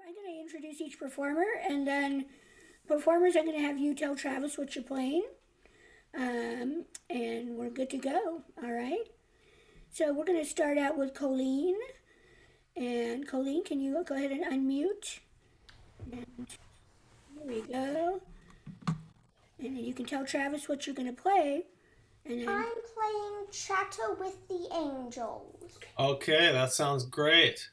I'm going to introduce each performer, and then performers, I'm going to have you tell Travis what you're playing, and we're good to go. All right. So we're going to start out with Colleen. And Colleen, can you go ahead and unmute? And here we go. And then you can tell Travis what you're going to play. And then I'm playing Chatter with the Angels. Okay, that sounds great.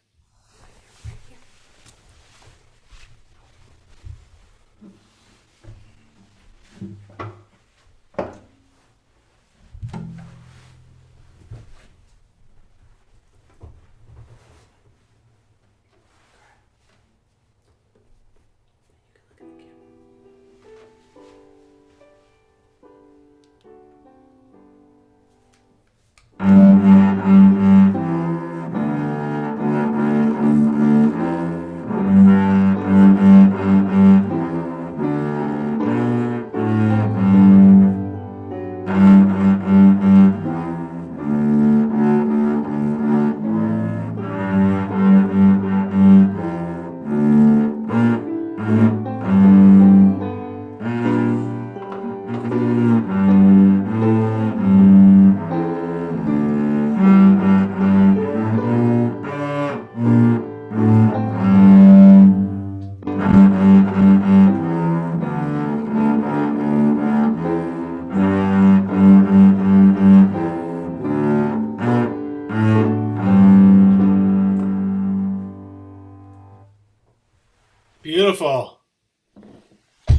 Beautiful.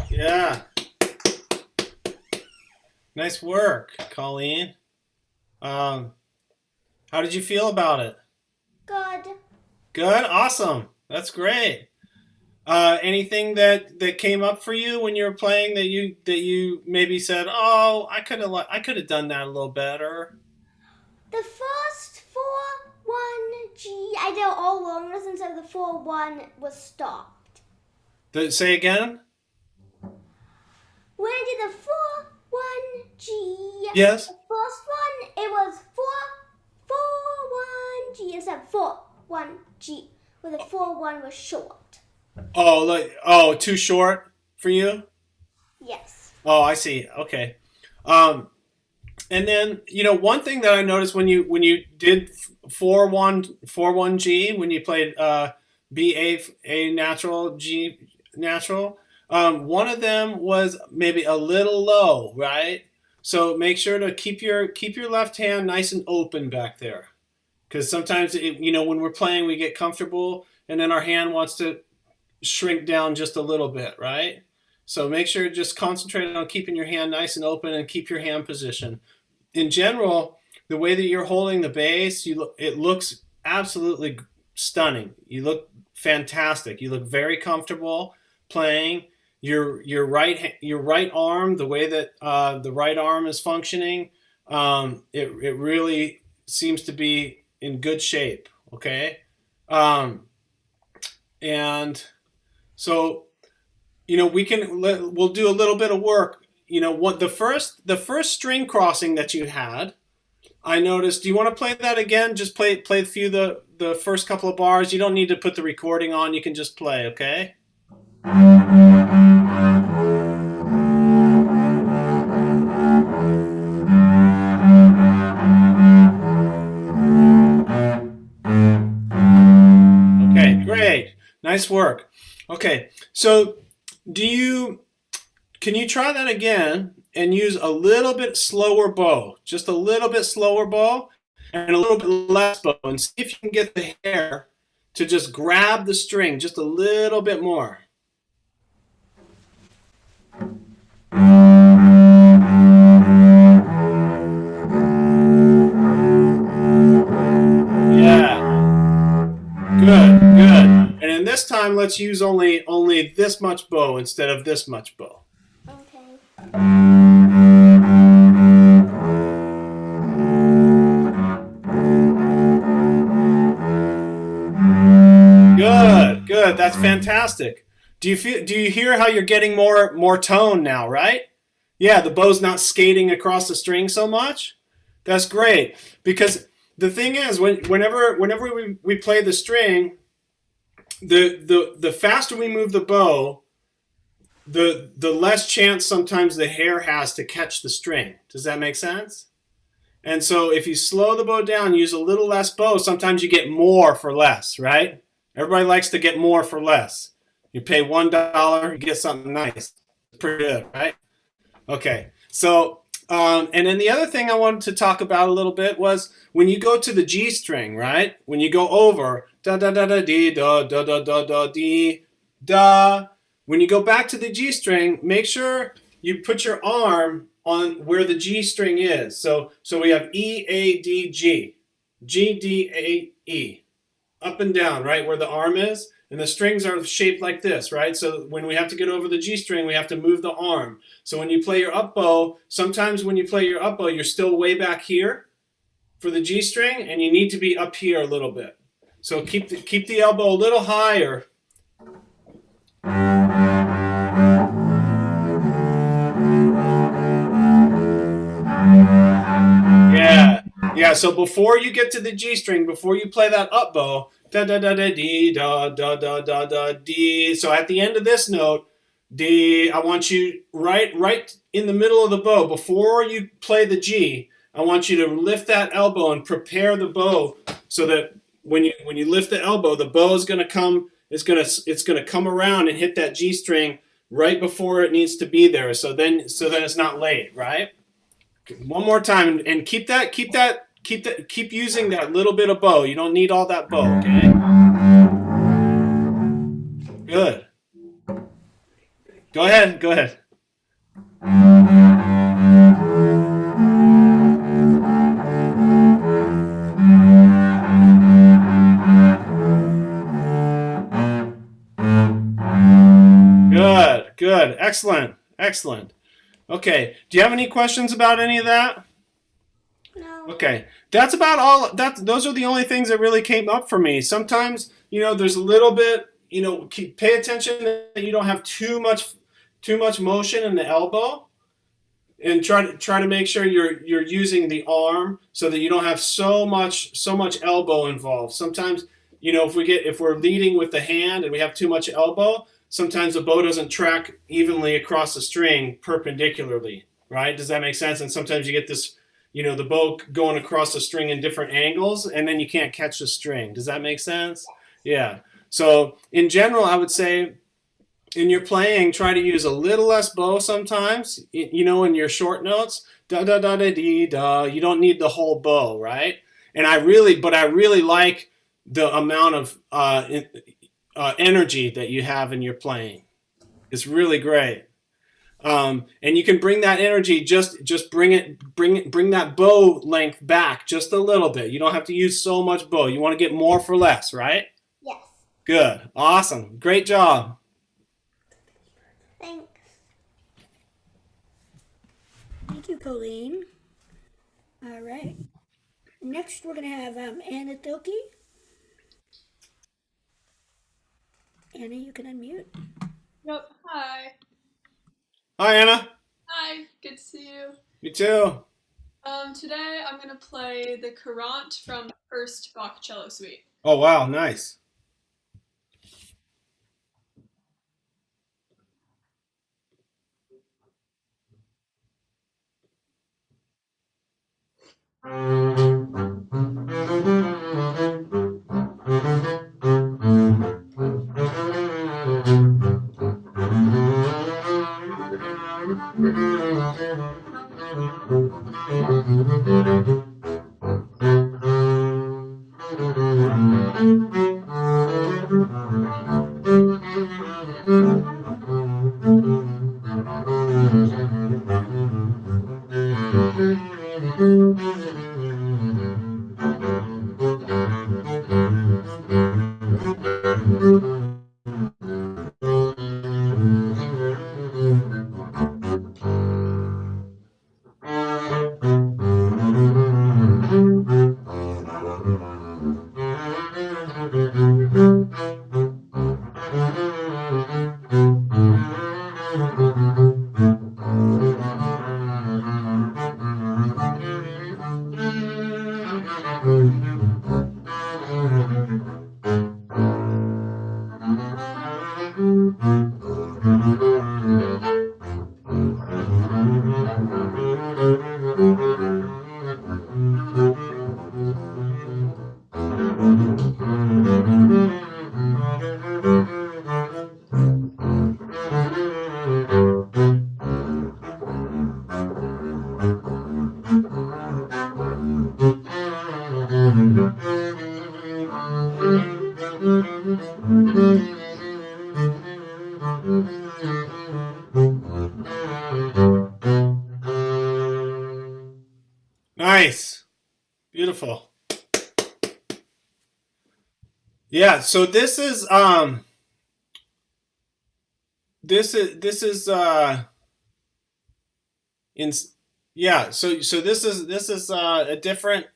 Yeah. Nice work, Colleen. How did you feel about it? Good. Good? Awesome. That's great. Anything that came up for you when you were playing that you maybe said, "Oh, I could have done that a little better." The first 4-1-G, I did all long lessons, so the 4-1 was stopped. Say again? When I did the 4-1-G, Yes. the first one, it was 4-4-1-G instead of 4-1-G, where the 4-1 was short. Too short for you? Yes. Oh, I see. Okay. And then one thing that I noticed when you did 4-1-4-1-G, when you played B A natural G natural, one of them was maybe a little low, right? So make sure to keep your left hand nice and open back there, because sometimes when we're playing we get comfortable and then our hand wants to shrink down just a little bit, right? So make sure to just concentrate on keeping your hand nice and open and keep your hand position. In general, the way that you're holding the bass, it looks absolutely stunning. You look fantastic. You look very comfortable playing. Your right arm, the way that the right arm is functioning, it really seems to be in good shape. Okay, and so we'll do a little bit of work. What the first string crossing that you had, I noticed. Do you want to play that again? Just play a few the first couple of bars. You don't need to put the recording on. You can just play, okay? Okay, great. Nice work. Okay, so can you try that again and use a little bit slower bow, just a little bit slower bow and a little bit less bow, and see if you can get the hair to just grab the string just a little bit more. Yeah. Good, good. And then this time, let's use only this much bow instead of this much bow. Okay. Good, good. That's fantastic. Do you hear how you're getting more tone now, right? Yeah, the bow's not skating across the string so much. That's great, because the thing is, whenever we play the string, the faster we move the bow, the less chance sometimes the hair has to catch the string. Does that make sense? And so if you slow the bow down, use a little less bow, sometimes you get more for less, right? Everybody likes to get more for less. You pay $1, you get something nice. Pretty good, right? Okay. So, and then the other thing I wanted to talk about a little bit was when you go to the G string, right? When you go over, da da da da dee da da da da da dee da. When you go back to the G string, make sure you put your arm on where the G string is. So we have E, A, D, G. G, D, A, E. Up and down, right, where the arm is. And the strings are shaped like this, right? So when we have to get over the G string, we have to move the arm. So when you play your up bow, sometimes when you play your up bow, you're still way back here for the G string, and you need to be up here a little bit. So keep the elbow a little higher. Yeah, so before you get to the G string, before you play that up bow, da da da da dee da da da da da dee. So at the end of this note, D, I want you right in the middle of the bow, before you play the G, I want you to lift that elbow and prepare the bow so that when you lift the elbow, the bow is gonna come, it's gonna come around and hit that G string right before it needs to be there. So then it's not late, right? One more time, and keep using that little bit of bow. You don't need all that bow, okay? Good. Go ahead. Good. Excellent. Okay. Do you have any questions about any of that? No. Okay, that's about all. Those are the only things that really came up for me. Sometimes, there's a little bit, pay attention that you don't have too much motion in the elbow, and try to make sure you're using the arm so that you don't have so much elbow involved. Sometimes, if we're leading with the hand and we have too much elbow, sometimes the bow doesn't track evenly across the string perpendicularly, right? Does that make sense? And sometimes you get this, the bow going across the string in different angles, and then you can't catch the string. Does that make sense? Yeah. So in general, I would say in your playing, try to use a little less bow sometimes, in your short notes, da da da da dee da. You don't need the whole bow, right? And I really like the amount of energy that you have in your playing. It's really great. And you can bring that energy, just bring that bow length back just a little bit. You don't have to use so much bow. You want to get more for less, right? Yes. Good. Awesome. Great job. Thanks. Thank you, Colleen. All right. Next, we're going to have Anna Thilke. Anna, you can unmute. Yep. Hi. Hi, Anna. Hi. Good to see you. You too. Today I'm gonna play the Courant from the first Bach cello suite. Oh, wow. Nice. Nice. Beautiful. Yeah, so this is in yeah, so this is a different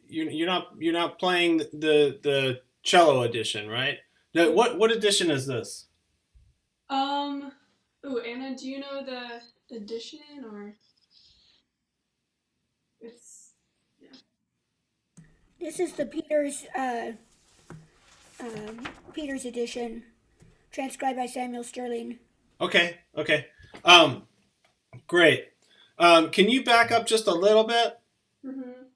you're not playing the cello edition, right? No, what edition is this? Oh, Anna, do you know the edition or it's yeah. This is the Peters edition, transcribed by Samuel Sterling. Okay, okay. Great. Can you back up just a little bit? Mhm.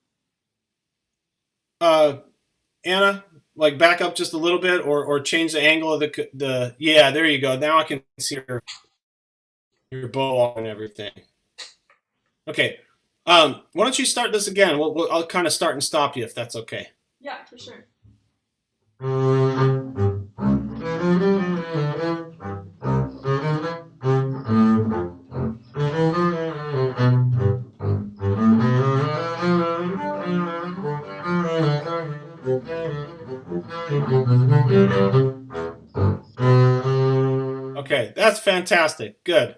Anna, like back up just a little bit, or change the angle of the. Yeah, there you go. Now I can see your bow and everything. Okay. Why don't you start this again? I'll kind of start and stop you if that's okay. Yeah, for sure. Okay, that's fantastic. Good.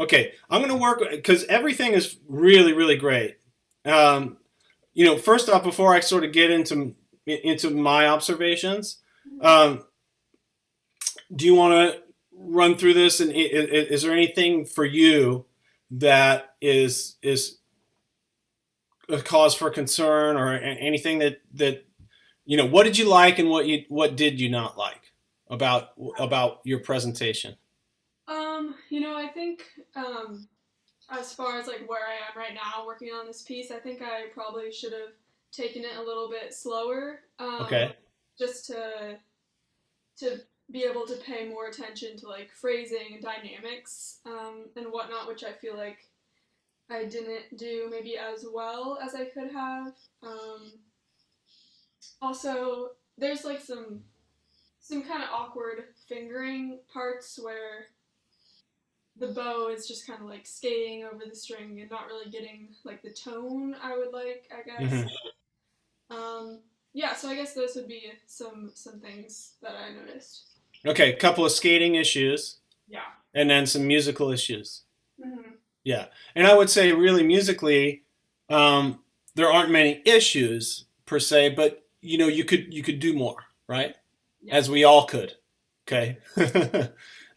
Okay, I'm going to work because everything is really, really great. First off, before I sort of get into my observations, um, do you want to run through this? And is there anything for you that is a cause for concern, or anything that what did you like and what did you not like about your presentation? I think as far as like where I am right now working on this piece, I think I probably should have taken it a little bit slower. Okay. Just to be able to pay more attention to like phrasing and dynamics and whatnot, which I feel like I didn't do maybe as well as I could have. Also, there's like some kind of awkward fingering parts where the bow is just kind of like skating over the string and not really getting like the tone I would like, I guess. Yeah, so I guess those would be some things that I noticed. Okay, a couple of skating issues. Yeah. And then some musical issues. Mm-hmm. Yeah, and I would say really musically, there aren't many issues per se, but you could do more, right? Yeah. As we all could. Okay.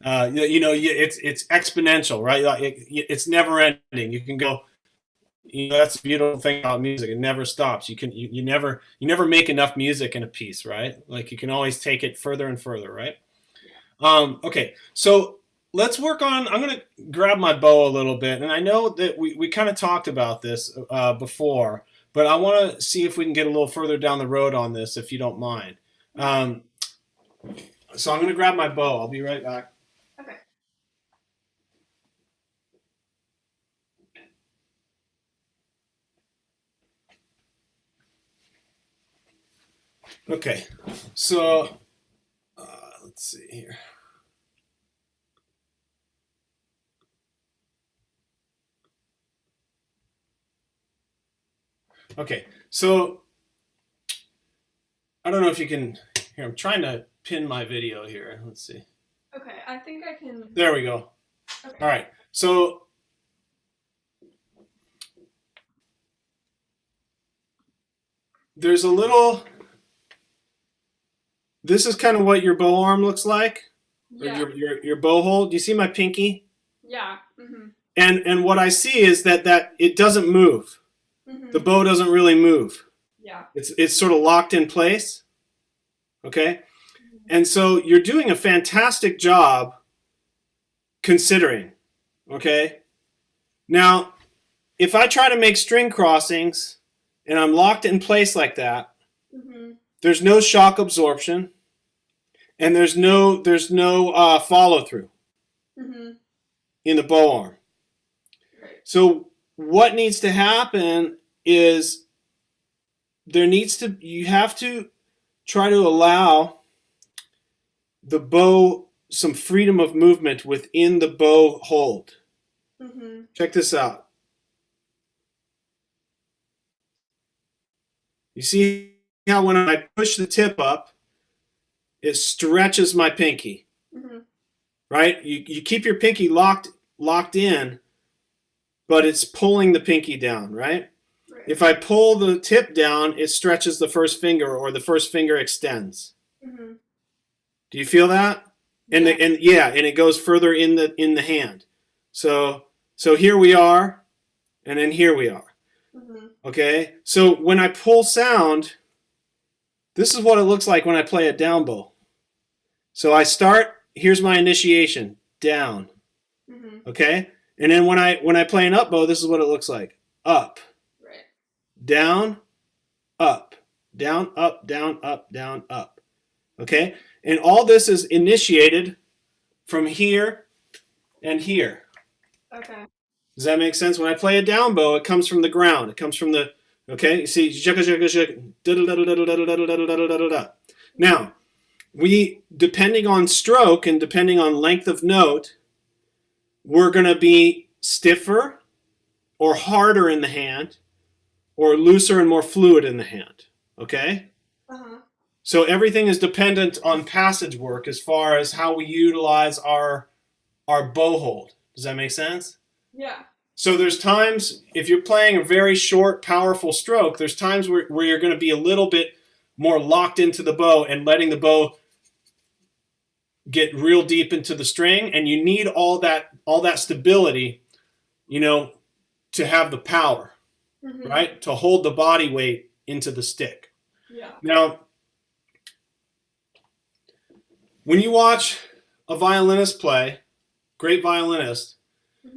It's exponential, right? Like it's never ending. You can go. That's the beautiful thing about music. It never stops. You never make enough music in a piece, right? Like you can always take it further and further, right? Okay, so let's work on. I'm going to grab my bow a little bit, and I know that we kind of talked about this before, but I want to see if we can get a little further down the road on this, if you don't mind. So I'm going to grab my bow. I'll be right back. Okay. Okay, so let's see here. Okay, so I don't know if you can here. I'm trying to pin my video here. Let's see. Okay, I think I can. There we go. Okay. All right, so there's a little. This is kind of what your bow arm looks like, Yeah. or your bow hold. Do you see my pinky? Yeah. Mm-hmm. And what I see is that it doesn't move. Mm-hmm. The bow doesn't really move. Yeah. It's sort of locked in place. Okay? And so you're doing a fantastic job considering. Okay? Now, if I try to make string crossings and I'm locked in place like that, Mm-hmm. there's no shock absorption and there's no follow through Mm-hmm. in the bow arm. Right. So what needs to happen is you have to try to allow the bow some freedom of movement within the bow hold. Mm-hmm. Check this out. You see how when I push the tip up, it stretches my pinky, right? You keep your pinky locked in, but it's pulling the pinky down, right? If I pull the tip down, it stretches the first finger, or the first finger extends. Do you feel that? And it goes further in the hand. So here we are, and then here we are. Okay? So when I pull sound, this is what it looks like when I play a down bow. So I start, here's my initiation, down. Okay? And then when I play an up bow, this is what it looks like. Up. Right. Down, up. Down, up, down, up, down, up. Okay? And all this is initiated from here and here. Okay. Does that make sense? When I play a down bow, it comes from the ground. It comes from the, okay? You see, now, depending on stroke and depending on length of note, we're going to be stiffer or harder in the hand, or looser and more fluid in the hand. Okay? So everything is dependent on passage work as far as how we utilize our bow hold. Does that make sense? Yeah. So there's times, if you're playing a very short, powerful stroke, there's times where you're going to be a little bit more locked into the bow and letting the bow get real deep into the string, and you need all that stability, to have the power, right? To hold the body weight into the stick. Yeah. Now, when you watch a violinist play, great violinist,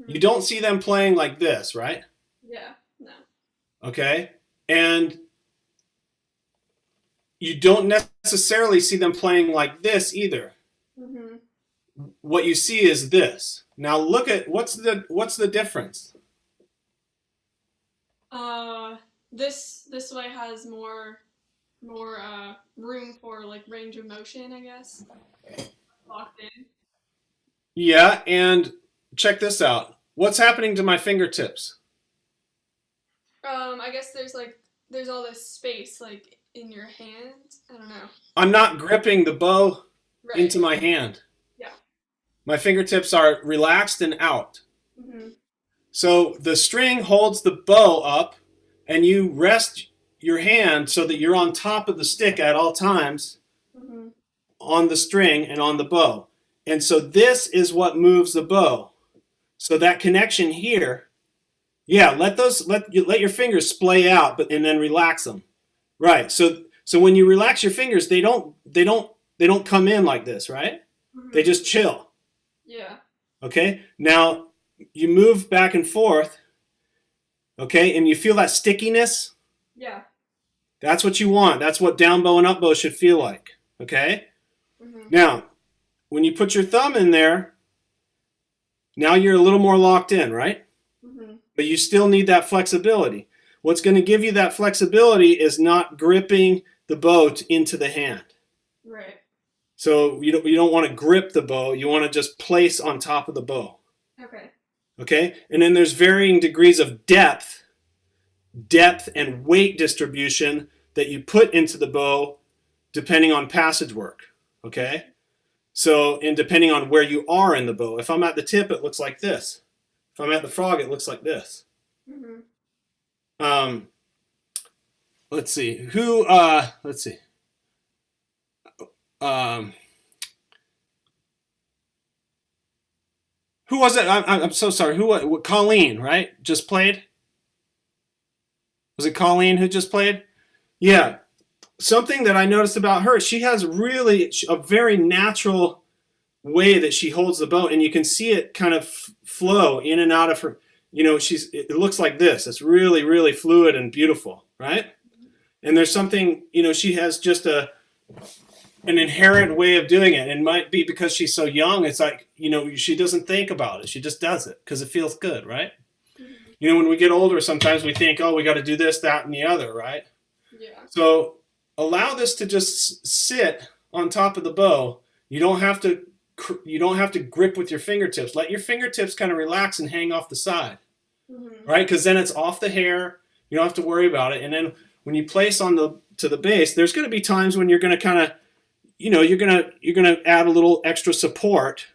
you don't see them playing like this, right? Yeah, no. Okay? And you don't necessarily see them playing like this either. What you see is this. Now look at what's the difference? This way has more room for like range of motion, I guess. Locked in. Yeah, and check this out. What's happening to my fingertips? I guess there's all this space like in your hand. I don't know. I'm not gripping the bow into my hand. Yeah. My fingertips are relaxed and out. So the string holds the bow up, and you rest your hand so that you're on top of the stick at all times on the string and on the bow. And so this is what moves the bow. So that connection here, let your fingers splay out, and then relax them. Right. So when you relax your fingers, they don't come in like this, right? They just chill. Yeah. Okay? Now you move back and forth. Okay? And you feel that stickiness? Yeah. That's what you want. That's what down bow and up bow should feel like. Okay? Now, when you put your thumb in there, now you're a little more locked in, right? But you still need that flexibility. What's going to give you that flexibility is not gripping the bow into the hand. Right. So you don't want to grip the bow. You want to just place on top of the bow. Okay. Okay? And then there's varying degrees of depth and weight distribution that you put into the bow depending on passage work. Okay? So, and depending on where you are in the bow. If I'm at the tip, it looks like this. If I'm at the frog, it looks like this. Let's see. Let's see. Who was it? I'm so sorry. Who? Colleen, right? Just played? Was it Colleen who just played? Yeah. Something that I noticed about her, she has really a very natural way that she holds the bow, and you can see it kind of flow in and out of her. It looks like this. It's really, really fluid and beautiful, right? And there's something, she has just an inherent way of doing it. And it might be because she's so young. It's like, she doesn't think about it. She just does it because it feels good, right? When we get older, sometimes we think, oh, we got to do this, that, and the other, right? Yeah. So allow this to just sit on top of the bow. You don't have to grip with your fingertips. Let your fingertips kind of relax and hang off the side, right? Because then it's off the hair. You don't have to worry about it. And then place on to the bass, there's going to be times when you're going to kind of, you're going to add a little extra support,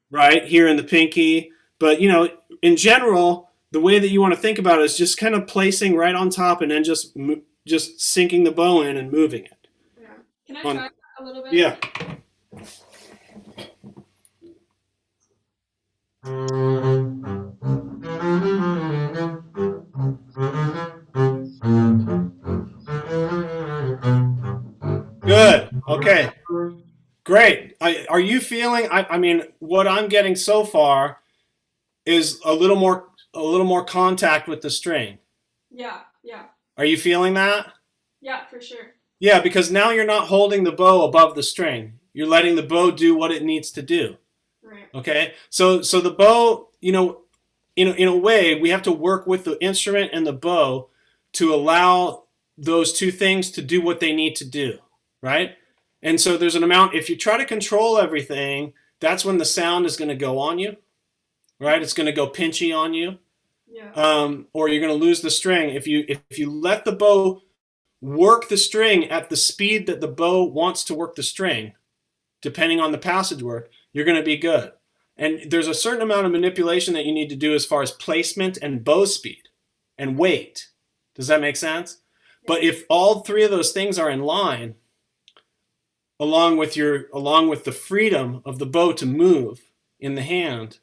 right here in the pinky. But in general, the way that you want to think about it is just kind of placing right on top and then just sinking the bow in and moving it. Yeah. Can I try that a little bit? Yeah. Good. Okay. Great. Are you feeling? I mean, what I'm getting so far is a little more contact with the string. Yeah. Yeah. Are you feeling that? Yeah, for sure. Yeah, because now you're not holding the bow above the string. You're letting the bow do what it needs to do. Right. Okay. So the bow, in a way, we have to work with the instrument and the bow to allow those two things to do what they need to do, right? And so there's an amount. If you try to control everything, that's when the sound is going to go on you, right? It's going to go pinchy on you, or you're going to lose the string. If you let the bow work the string at the speed that the bow wants to work the string, depending on the passage work, you're going to be good. And there's a certain amount of manipulation that you need to do as far as placement and bow speed and weight. Does that make sense? But if all three of those things are in line, along with the freedom of the bow to move in the hand,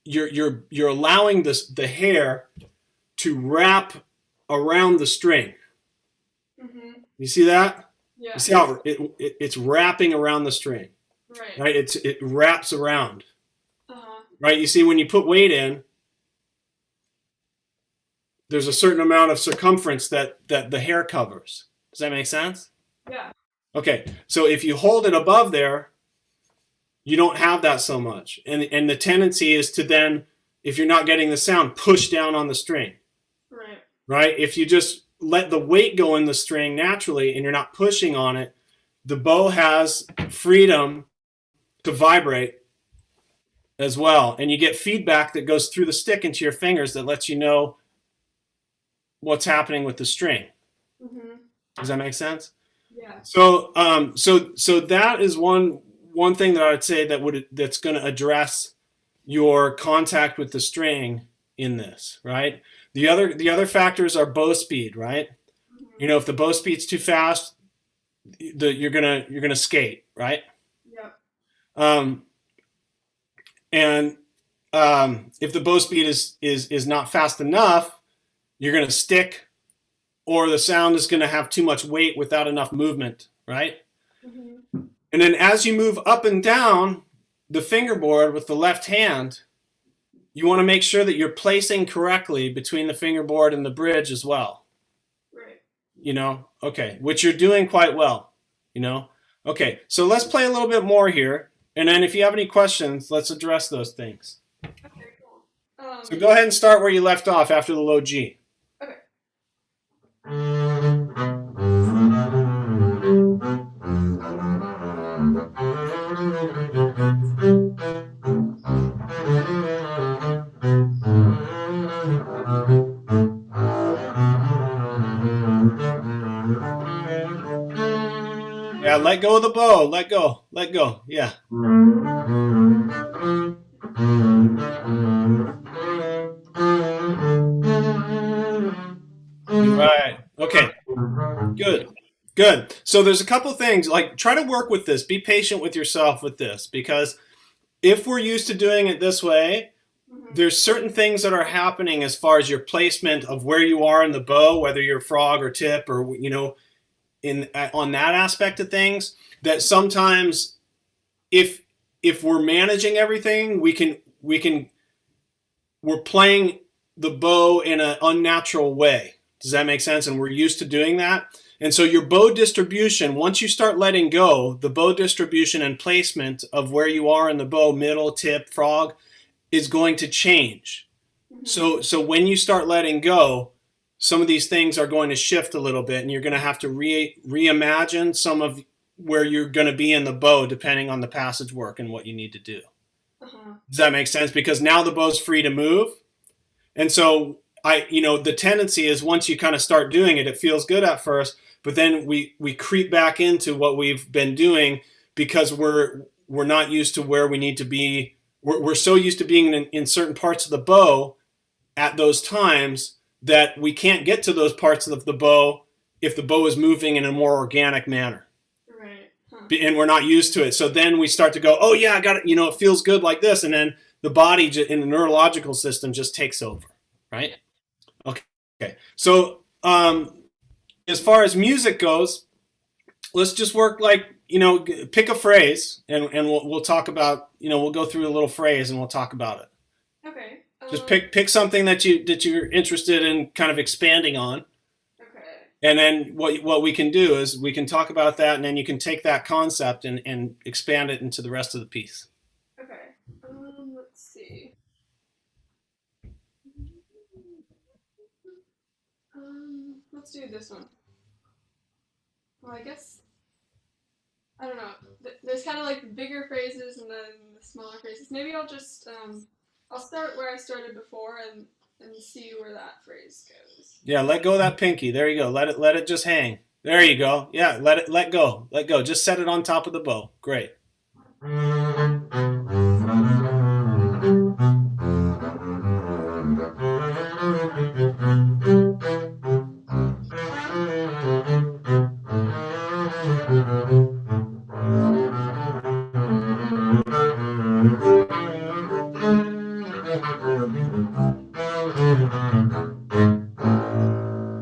you're allowing the hair to wrap around the string. You see that? Yeah. You see how it's wrapping around the string, right? It wraps around, right? You see, when you put weight in, there's a certain amount of circumference that the hair covers. Does that make sense? Yeah. Okay, so if you hold it above there, you don't have that so much. And the tendency is to then, if you're not getting the sound, push down on the string. Right. Right? If you just let the weight go in the string naturally and you're not pushing on it, the bow has freedom to vibrate as well. And you get feedback that goes through the stick into your fingers that lets you know what's happening with the string. Does that make sense? Yeah. So that is one thing that I would say that's going to address your contact with the string in this, right? The other factors are bow speed, right? If the bow speed's too fast, you're gonna skate, right? Yep. And if the bow speed is not fast enough, you're gonna stick, or the sound is gonna have too much weight without enough movement, right? And then as you move up and down the fingerboard with the left hand, you want to make sure that you're placing correctly between the fingerboard and the bridge as well. Right. Okay, which you're doing quite well, Okay, so let's play a little bit more here. And then if you have any questions, let's address those things. Okay, cool. So go ahead and start where you left off after the low G. Okay. Yeah, let go of the bow. Let go. Yeah. Right. Okay. Good. So there's a couple things, like try to work with this. Be patient with yourself with this, because if we're used to doing it this way, there's certain things that are happening as far as your placement of where you are in the bow, whether you're frog or tip or, on that aspect of things, that sometimes if we're managing everything, we're playing the bow in an unnatural way. Does that make sense? And we're used to doing that. And so your bow distribution, once you start letting go, the bow distribution and placement of where you are in the bow, middle, tip, frog, is going to change. So when you start letting go, some of these things are going to shift a little bit, and you're going to have to reimagine some of where you're going to be in the bow depending on the passage work and what you need to do. Does that make sense? Because now the bow's free to move. And so the tendency is once you kind of start doing it, it feels good at first, but then we creep back into what we've been doing because we're not used to where we need to be. We're so used to being in certain parts of the bow at those times that we can't get to those parts of the bow if the bow is moving in a more organic manner. Right. Huh. And we're not used to it. So then we start to go, oh yeah, I got it. It feels good like this. And then the body in the neurological system just takes over. Right. Okay. So as far as music goes, let's just work pick a phrase and we'll talk about, we'll go through a little phrase and we'll talk about it. Okay. Just pick something that you're interested in kind of expanding on. Okay. And then what we can do is we can talk about that, and then you can take that concept and expand it into the rest of the piece. Okay. Let's see. Let's do this one. Well, I guess I don't know. There's kind of like bigger phrases and then the smaller phrases. Maybe I'll just I'll start where I started before and see where that phrase goes. Yeah, let go of that pinky. There you go. Let it just hang. There you go. Yeah, let go. Let go. Just set it on top of the bow. Great.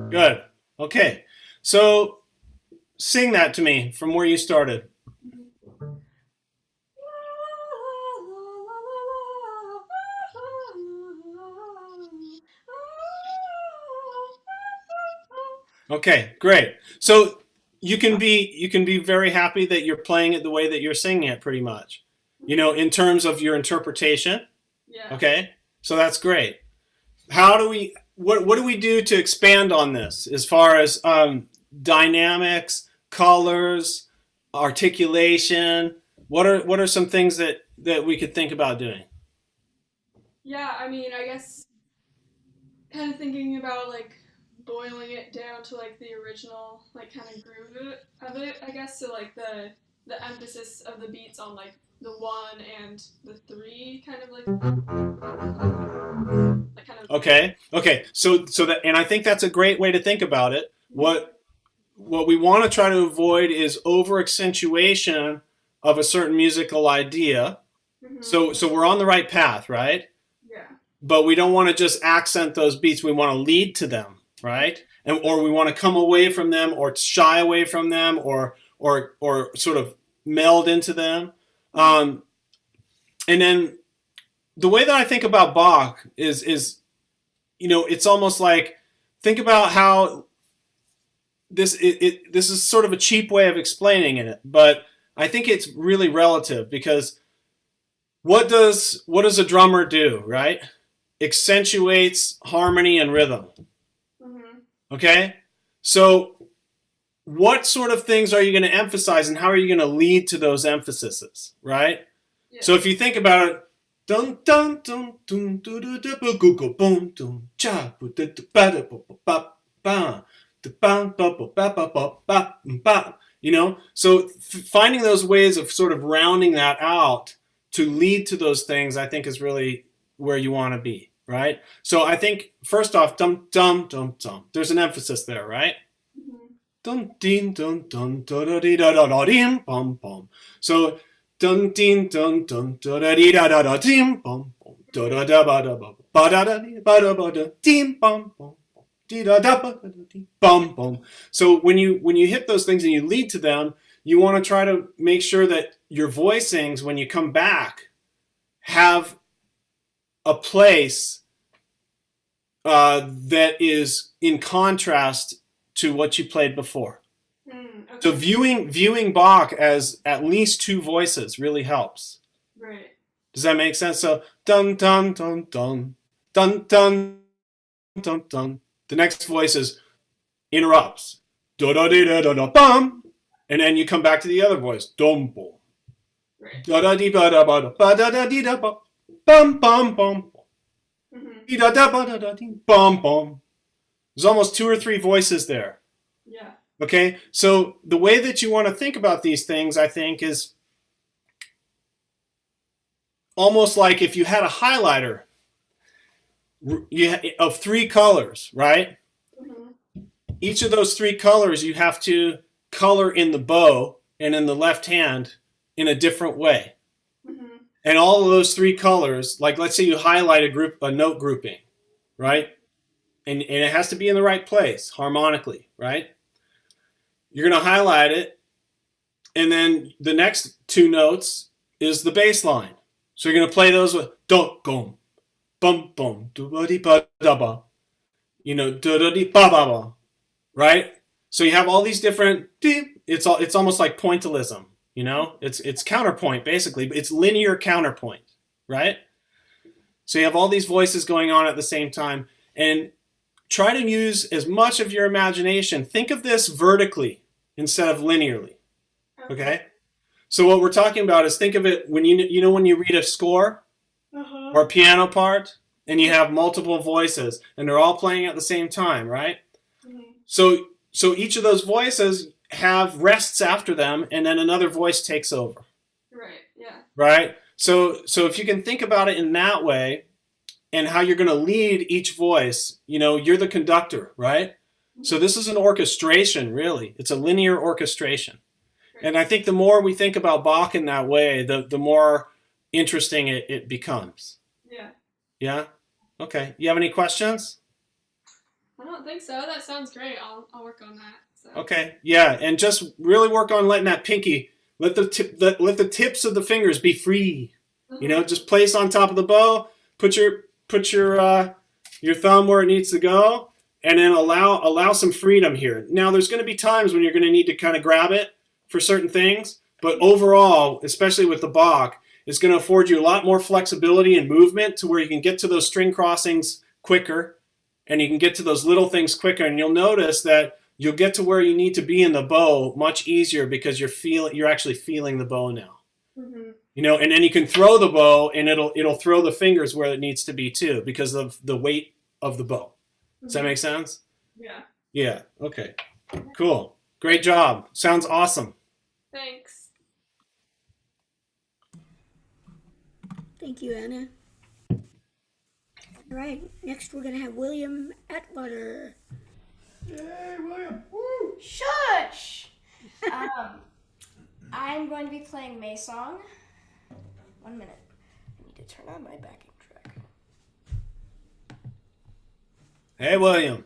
Good. Okay. So sing that to me from where you started. Okay, great. So you can be very happy that you're playing it the way that you're singing it, pretty much. In terms of your interpretation. Yeah. Okay. So that's great. What do we do to expand on this as far as dynamics, colors, articulation? What are some things that we could think about doing? Yeah, I mean, I guess kind of thinking about like boiling it down to like the original like kind of groove of it, I guess. So like the emphasis of the beats on like the 1 and the 3 kind of like kind of. Okay. So that, and I think that's a great way to think about it. What we want to try to avoid is over accentuation of a certain musical idea. Mm-hmm. So we're on the right path, right? Yeah. But we don't want to just accent those beats. We want to lead to them, right? Or we want to come away from them, or shy away from them, or sort of meld into them. And then the way that I think about Bach is it's almost like, think about how this is sort of a cheap way of explaining it, but I think it's really relative, because what does a drummer do, right? Accentuates harmony and rhythm. Mm-hmm. Okay? So what sort of things are you going to emphasize, and how are you going to lead to those emphases, right? Yeah. So if you think about it, dun dun dun dun dun dun dun boom boom dun cha da ba da ba ba ba. So finding those ways of sort of rounding that out to lead to those things, I think, is really where you want to be, right? So I think first off, dum dum dum dum. There's an emphasis there, right? Dun din dun dun da da dee da da da dim bum bum. So dun din dun dun da da dee da da da dim bum bum da da da ba da ba da da ba da dim bum bum. Bum, bum. So when you hit those things and you lead to them, you want to try to make sure that your voicings, when you come back, have a place that is in contrast to what you played before. Okay. So viewing Bach as at least two voices really helps. Right. Does that make sense? So dun dun dun dun dun dun dun dun. The next voice interrupts. Da da da da da bum, and then you come back to the other voice. Dum boom. Right. Da da dee ba da ba da ba da da dee da ba bum bum bum. Bum bum. There's almost 2 or 3 voices there. Yeah. Okay, so the way that you want to think about these things, I think, is almost like if you had a highlighter of 3 colors, right? Each of those 3 colors you have to color in the bow and in the left hand in a different way. And all of those 3 colors, like let's say you highlight a note grouping, right? And it has to be in the right place harmonically, right? You're going to highlight it, and then the next 2 notes is the bass line. So you're going to play those with do gum, bum bum, do ba di ba da ba, do da di ba ba ba, right? So you have all these different. It's almost like pointillism, It's counterpoint basically, but it's linear counterpoint, right? So you have all these voices going on at the same time, and try to use as much of your imagination. Think of this vertically instead of linearly. Okay? So what we're talking about is think of it when when you read a score or a piano part and you have multiple voices and they're all playing at the same time, right? So each of those voices have rests after them and then another voice takes over. Right, yeah. Right? So if you can think about it in that way and how you're going to lead each voice, you're the conductor, right? So this is an orchestration, really. It's a linear orchestration. And I think the more we think about Bach in that way, the more interesting it becomes. Yeah. Yeah? Okay. You have any questions? I don't think so. That sounds great. I'll work on that. So. Okay. Yeah, and just really work on letting that pinky, let the tips of the fingers be free. Just place on top of the bow, put your thumb where it needs to go, and then allow some freedom here. Now there's going to be times when you're going to need to kind of grab it for certain things, but overall, especially with the Bach, it's going to afford you a lot more flexibility and movement to where you can get to those string crossings quicker and you can get to those little things quicker, and you'll notice that you'll get to where you need to be in the bow much easier because you're actually feeling the bow now. And then you can throw the bow and it'll throw the fingers where it needs to be too because of the weight of the bow. Does that make sense? Yeah. Yeah. Okay. Cool. Great job. Sounds awesome. Thanks. Thank you, Anna. All right. Next, we're going to have William Atwater. Yay, William! Woo! Shush! I'm going to be playing May Song. 1 minute. I need to turn on my backing track. Hey, William.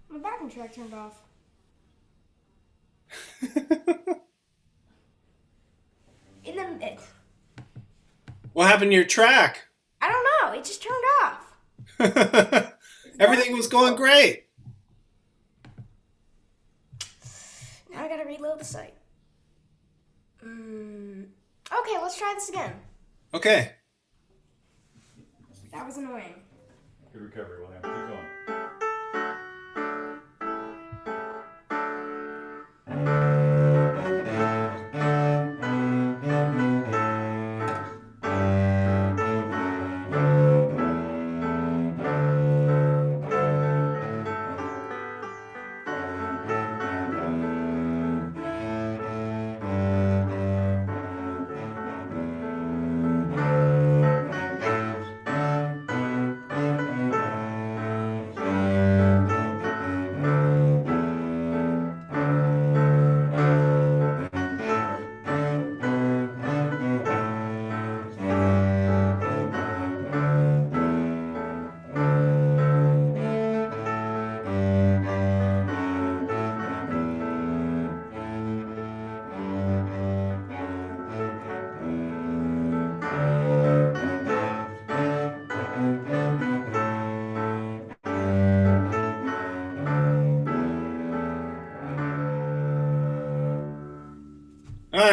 My backing track turned off. In the mid. What happened to your track? I don't know. It just turned off. Everything was going great. Now I gotta reload the site. Okay, let's try this again. Okay. That was annoying. Good recovery, William. Keep going.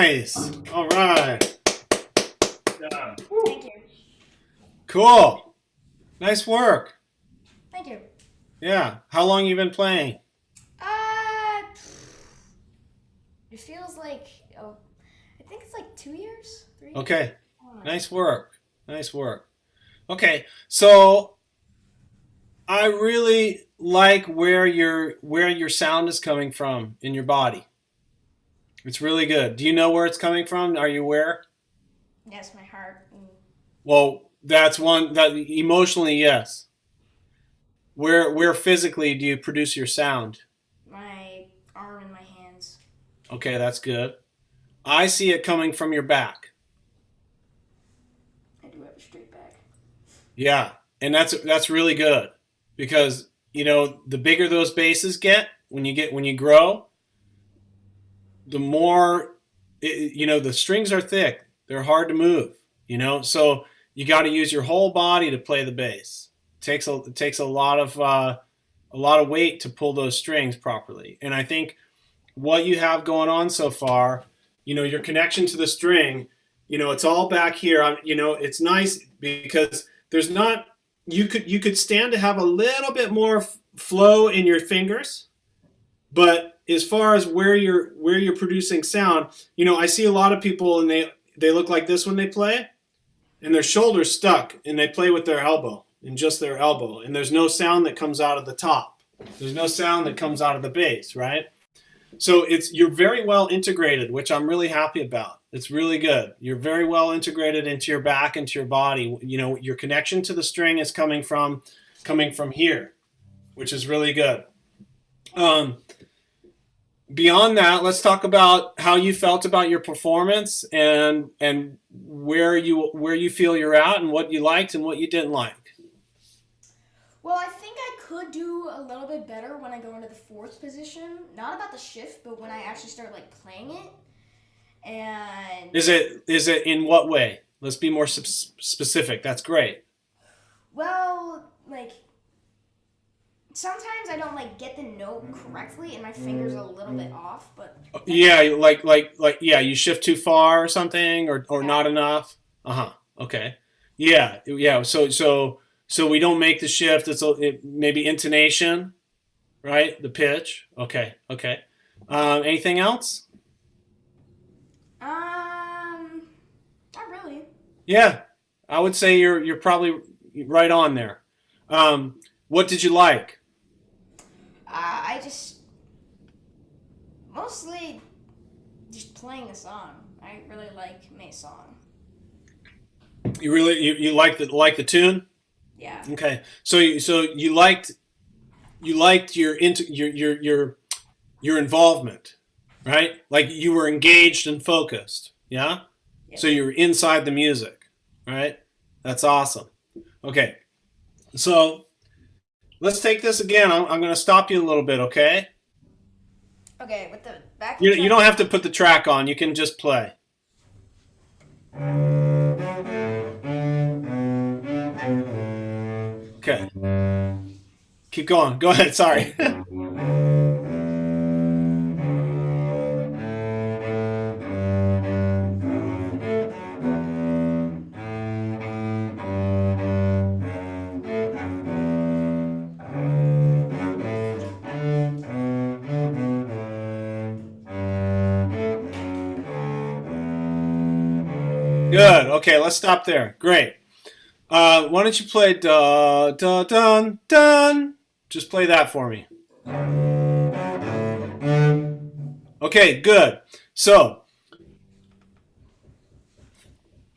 Nice. All right. Yeah. Thank you. Cool. Nice work. Thank you. Yeah. How long you been playing? It feels like, oh, I think it's like 2 years, 3 years. Okay. I don't know. Nice work. Nice work. Okay. So I really like where your sound is coming from in your body. It's really good. Do you know where it's coming from? Are you aware? Yes, my heart. Well, that's one that emotionally, yes. Where physically do you produce your sound? My arm and my hands. Okay, that's good. I see it coming from your back. I do have a straight back. Yeah, and that's really good because the bigger those bases get when you grow, the more the strings are thick. They're hard to move. So you got to use your whole body to play the bass. It takes a lot of weight to pull those strings properly. And I think what you have going on so far, your connection to the string, it's all back here. It's nice because there's not. You could stand to have a little bit more flow in your fingers, but as far as where you're producing sound, I see a lot of people and they look like this when they play, and their shoulders stuck, and they play with their elbow and just their elbow, and there's no sound that comes out of the top. There's no sound that comes out of the bass, right? So you're very well integrated, which I'm really happy about. It's really good. You're very well integrated into your back, into your body. Your connection to the string is coming from here, which is really good. Beyond that, let's talk about how you felt about your performance and where you feel you're at and what you liked and what you didn't like. Well, I think I could do a little bit better when I go into the fourth position. Not about the shift, but when I actually start like playing it. And Is it in what way? Let's be more specific. That's great. well, like sometimes I don't like get the note correctly, and my fingers are a little bit off. But Yeah, yeah, you shift too far or something, or not enough. Okay. Yeah. So we don't make the shift. Maybe intonation, right? The pitch. Okay. Anything else? not really. Yeah, I would say you're probably right on there. What did you like? I just mostly just playing the song. I really like May's song. You like the tune? Yeah. Okay. So you liked your involvement, right? Like you were engaged and focused. Yeah? Yeah. So you were inside the music, right? That's awesome. Okay. So let's take this again. I'm going to stop you a little bit, okay? Okay, with the back. You don't have to put the track on. You can just play. Okay. Keep going. Go ahead. Sorry. Good. Okay, let's stop there. Great. Why don't you play da da dun dun? Just play that for me. Okay, good. So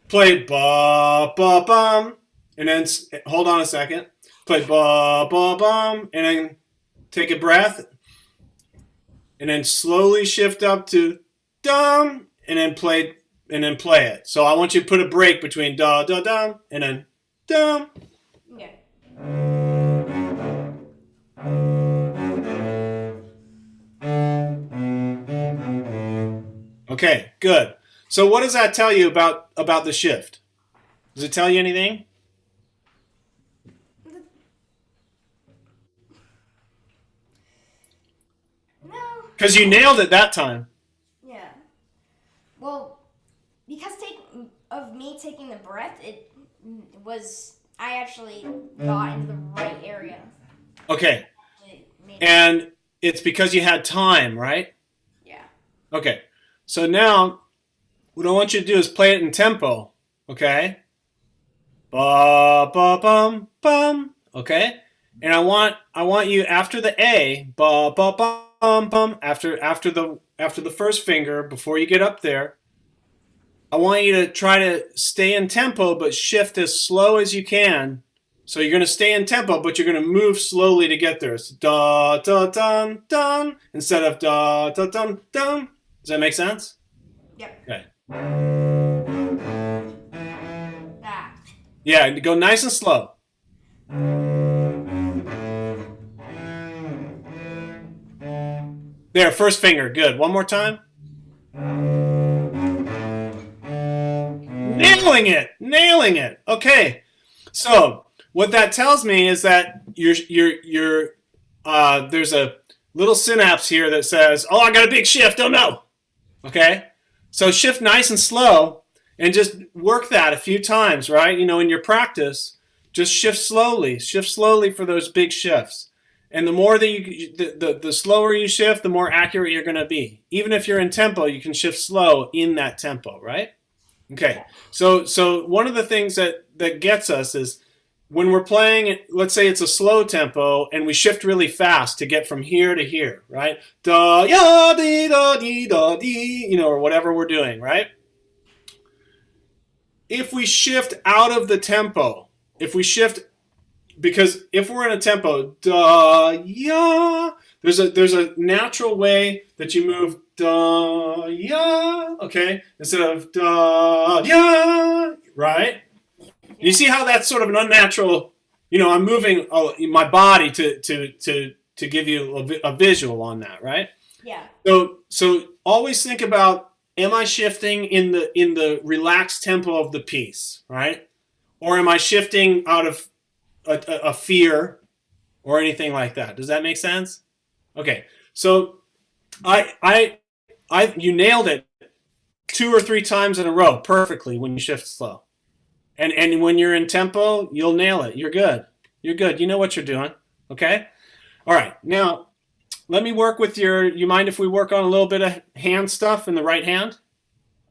play ba ba bum, and then hold on a second. Play ba ba bum, and then take a breath, and then slowly shift up to dum, and then play it. So I want you to put a break between da da dum and then dum. Okay. Okay, good. So what does that tell you about the shift? Does it tell you anything? No. Because you nailed it that time. Yeah. Well, because of me taking the breath, I actually got into the right area. Okay. It And it's because you had time, right? Yeah. Okay. So now what I want you to do is play it in tempo. Okay? Ba ba bum bum. Okay? And I want you after the A, ba ba bum bum, after the first finger, before you get up there, I want you to try to stay in tempo but shift as slow as you can. So you're going to stay in tempo, but you're going to move slowly to get there. So da da dun dun instead of da da dun dun. Does that make sense? Yep. Okay. Ah. Yeah, go nice and slow. There, first finger, good. One more time. Nailing it. Okay, so what that tells me is that there's a little synapse here that says, "Oh, I got a big shift. Oh no." Okay, so shift nice and slow, and just work that a few times, right? In your practice, just shift slowly for those big shifts. And the more that the slower you shift, the more accurate you're going to be. Even if you're in tempo, you can shift slow in that tempo, right? Okay, so one of the things that gets us is when we're playing, let's say it's a slow tempo, and we shift really fast to get from here to here, right? Da ya dee da dee da dee, or whatever we're doing, right? If we shift out of the tempo, because if we're in a tempo, da ya, there's a natural way that you move da ya, okay, instead of da ya, right? You see how that's sort of an unnatural, I'm moving my body to give you a visual on that, right? Yeah. So always think about, am I shifting in the relaxed tempo of the piece, right? Or am I shifting out of a fear or anything like that? Does that make sense? Okay. So you nailed it 2 or 3 times in a row perfectly when you shift slow. And when you're in tempo, you'll nail it. You're good. You're good. You know what you're doing. Okay? All right. Now, let me work with you mind if we work on a little bit of hand stuff in the right hand?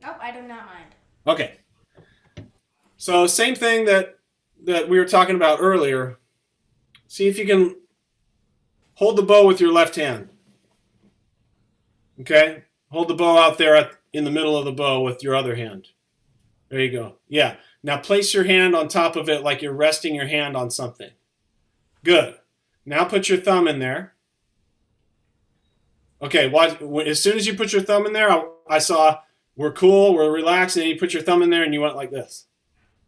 Nope, I do not mind. Okay. So same thing that we were talking about earlier. See if you can hold the bow with your left hand. Okay? Hold the bow out there in the middle of the bow with your other hand. There you go. Yeah. Now place your hand on top of it like you're resting your hand on something. Good. Now put your thumb in there. Okay, as soon as you put your thumb in there, I saw we're cool, we're relaxed, and you put your thumb in there and you went like this.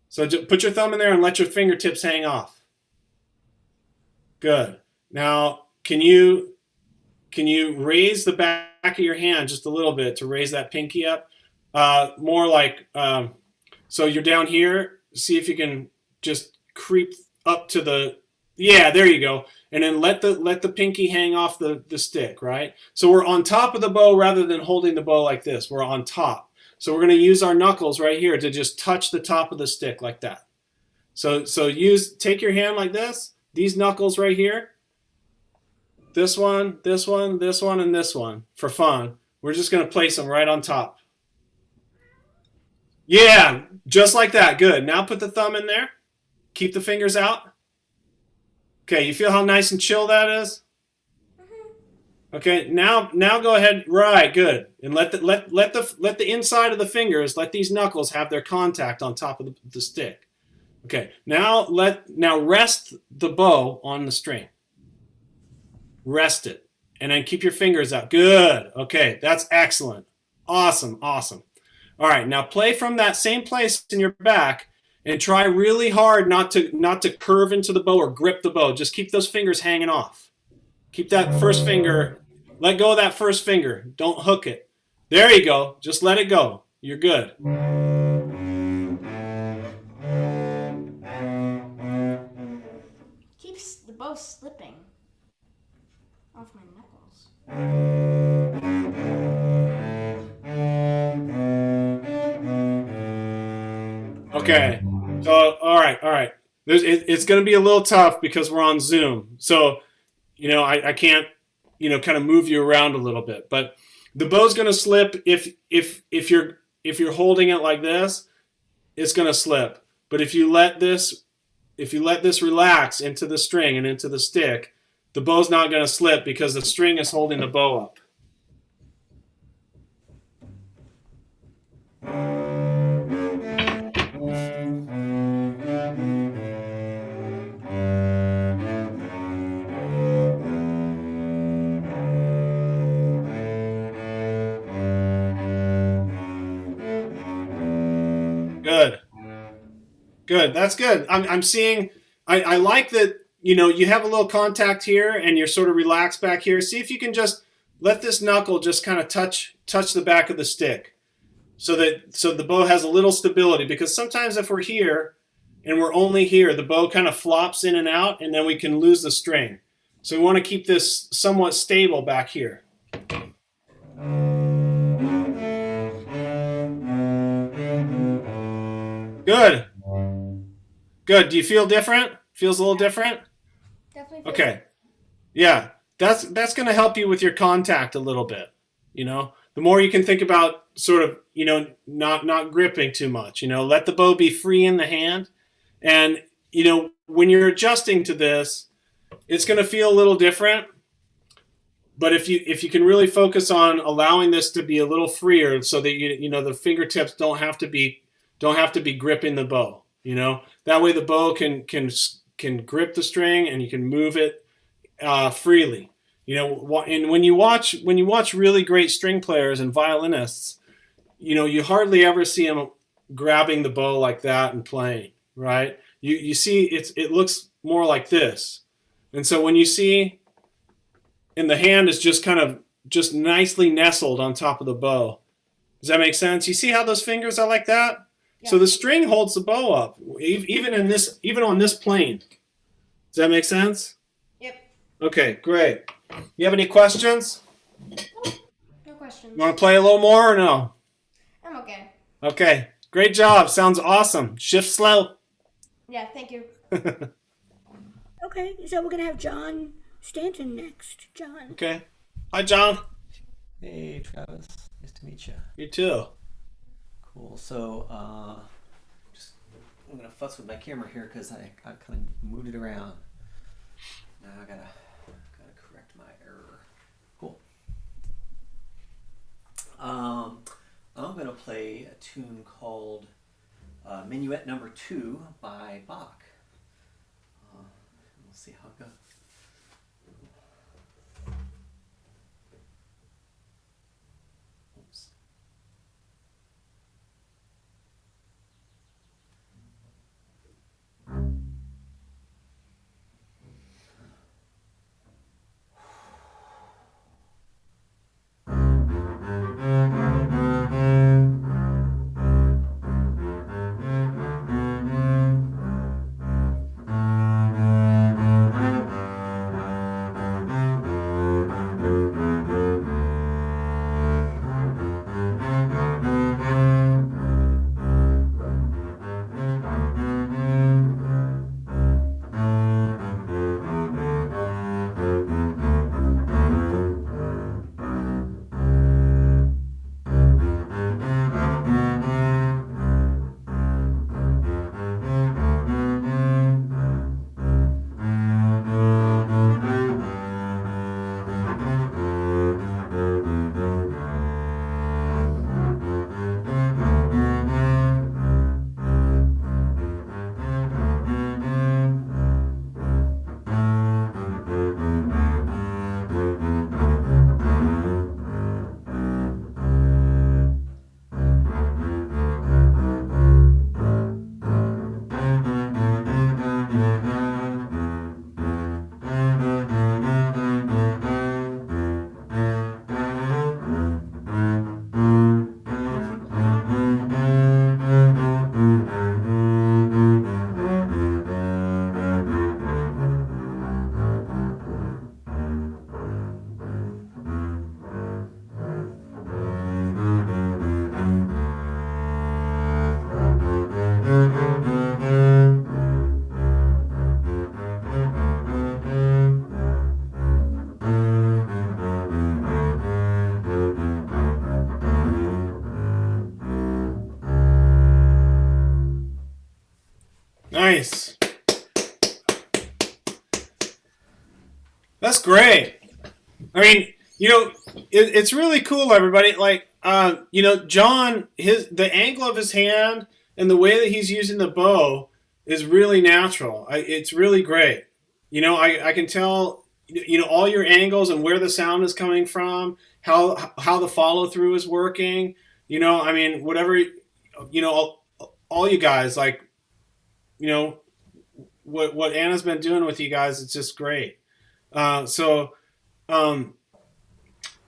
So just put your thumb in there and let your fingertips hang off. Good. Now, can you raise the back of your hand just a little bit to raise that pinky up? More like, so you're down here. See if you can just creep up to yeah, there you go. And then let the pinky hang off the stick, right? So we're on top of the bow rather than holding the bow like this. We're on top. So we're going to use our knuckles right here to just touch the top of the stick like that. So take your hand like this. These knuckles right here. This one, this one, this one, and this one for fun. We're just going to place them right on top. Yeah, just like that. Good. Now put the thumb in there. Keep the fingers out. Okay, you feel how nice and chill that is? Okay, now go ahead. Right, good. And let the inside of the fingers, let these knuckles have their contact on top of the stick. Okay, now rest the bow on the string. Rest it. And then keep your fingers out. Good. Okay, that's excellent. Awesome. All right, now play from that same place in your back and try really hard not to curve into the bow or grip the bow. Just keep those fingers hanging off. Keep that first finger. Let go of that first finger. Don't hook it. There you go. Just let it go. You're good. Keeps the bow slipping off my knuckles. Okay. So, all right. It's going to be a little tough because we're on Zoom. So, I can't, kind of move you around a little bit. But the bow's going to slip if you're holding it like this, it's going to slip. But if you let this relax into the string and into the stick, the bow's not going to slip because the string is holding the bow up. Good. That's good. I'm seeing. I like that. You have a little contact here, and you're sort of relaxed back here. See if you can just let this knuckle just kind of touch the back of the stick, so the bow has a little stability. Because sometimes if we're here and we're only here, the bow kind of flops in and out, and then we can lose the string. So we want to keep this somewhat stable back here. Good. Do you feel different? Feels a little different? Definitely. Okay. Yeah. That's going to help you with your contact a little bit. The more you can think about sort of, not gripping too much, let the bow be free in the hand. And, when you're adjusting to this, it's going to feel a little different. But if you can really focus on allowing this to be a little freer so that the fingertips don't have to be gripping the bow, that way the bow can grip the string and you can move it freely. And when you watch really great string players and violinists, you hardly ever see them grabbing the bow like that and playing, right? You see it looks more like this. And so when you see, and the hand is just kind of just nicely nestled on top of the bow. Does that make sense? You see how those fingers are like that? Yeah. So the string holds the bow up, even on this plane. Does that make sense? Yep. Okay, great. You have any questions? No questions. You want to play a little more or no? I'm okay. Okay, great job. Sounds awesome. Shift slow. Yeah, thank you. Okay, so we're going to have John Stanton next. John. Okay. Hi, John. Hey, Travis. Nice to meet you. You too. Cool. So, I'm gonna fuss with my camera here because I kind of moved it around. Now I gotta correct my error. Cool. I'm gonna play a tune called Minuet Number 2 by Bach. We'll see how it goes. That's great. I mean, it's really cool, everybody. Like, John, the angle of his hand and the way that he's using the bow is really natural. It's really great. I can tell, all your angles and where the sound is coming from, how the follow through is working. I mean, whatever, all you guys, like, what Anna's been doing with you guys, it's just great. So I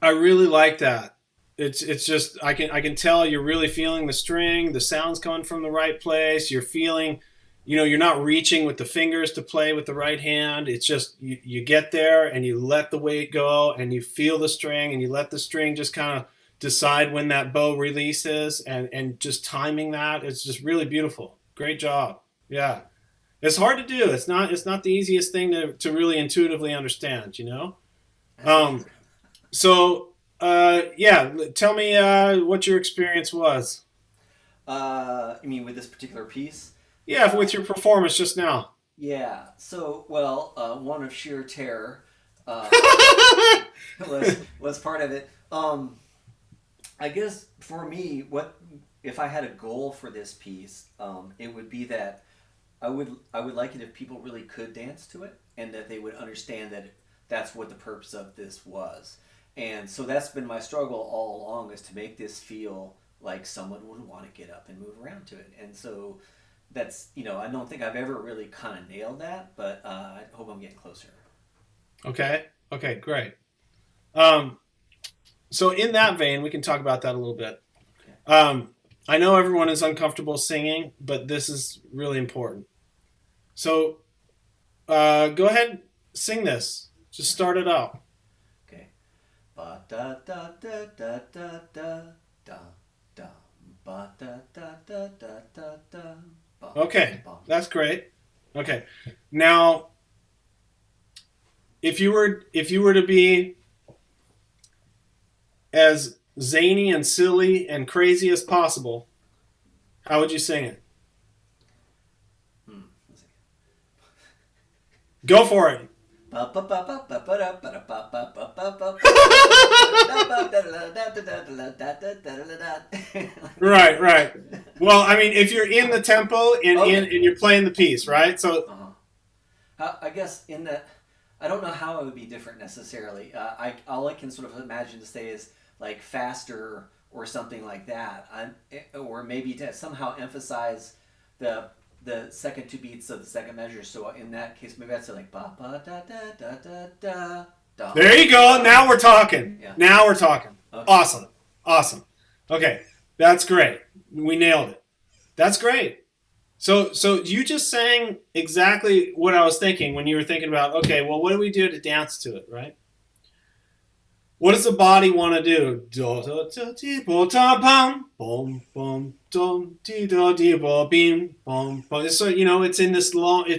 really like that. It's just I can tell you're really feeling the string, the sound's coming from the right place. You're feeling, you're not reaching with the fingers to play with the right hand. It's just you get there and you let the weight go and you feel the string and you let the string just kind of decide when that bow releases and just timing that. It's just really beautiful. Great job. Yeah. It's hard to do. It's not the easiest thing to really intuitively understand, So, yeah, tell me what your experience was. You mean with this particular piece? Yeah, with your performance just now. Yeah. So, well, one of sheer terror was part of it. I guess for me, what if I had a goal for this piece? It would be that I would like it if people really could dance to it, and that they would understand that that's what the purpose of this was. And so that's been my struggle all along, is to make this feel like someone would want to get up and move around to it. And so that's, I don't think I've ever really kind of nailed that, but I hope I'm getting closer. Okay, great. So in that vein, we can talk about that a little bit. Okay. I know everyone is uncomfortable singing, but this is really important. So go ahead, sing this. Just start it out. Okay. Ba da da da da da da da da. Ba da da da da da da. Okay, that's great. Okay, now if you were to be as zany and silly and crazy as possible, how would you sing it? Go for it. Right. Well, I mean, if you're in the tempo and you're playing the piece, right? So, I guess in that, I don't know how it would be different necessarily. All I can sort of imagine to say is like faster or something like that, or maybe to somehow emphasize the second two beats of the second measure. So in that case, maybe I'd say like ba ba da da da da da da. There you go. Now we're talking. Yeah. Now we're talking. Okay. Awesome. Okay, that's great. We nailed it. That's great. So you just sang exactly what I was thinking when you were thinking about, okay, well, what do we do to dance to it, right? What does the body want to do? So it's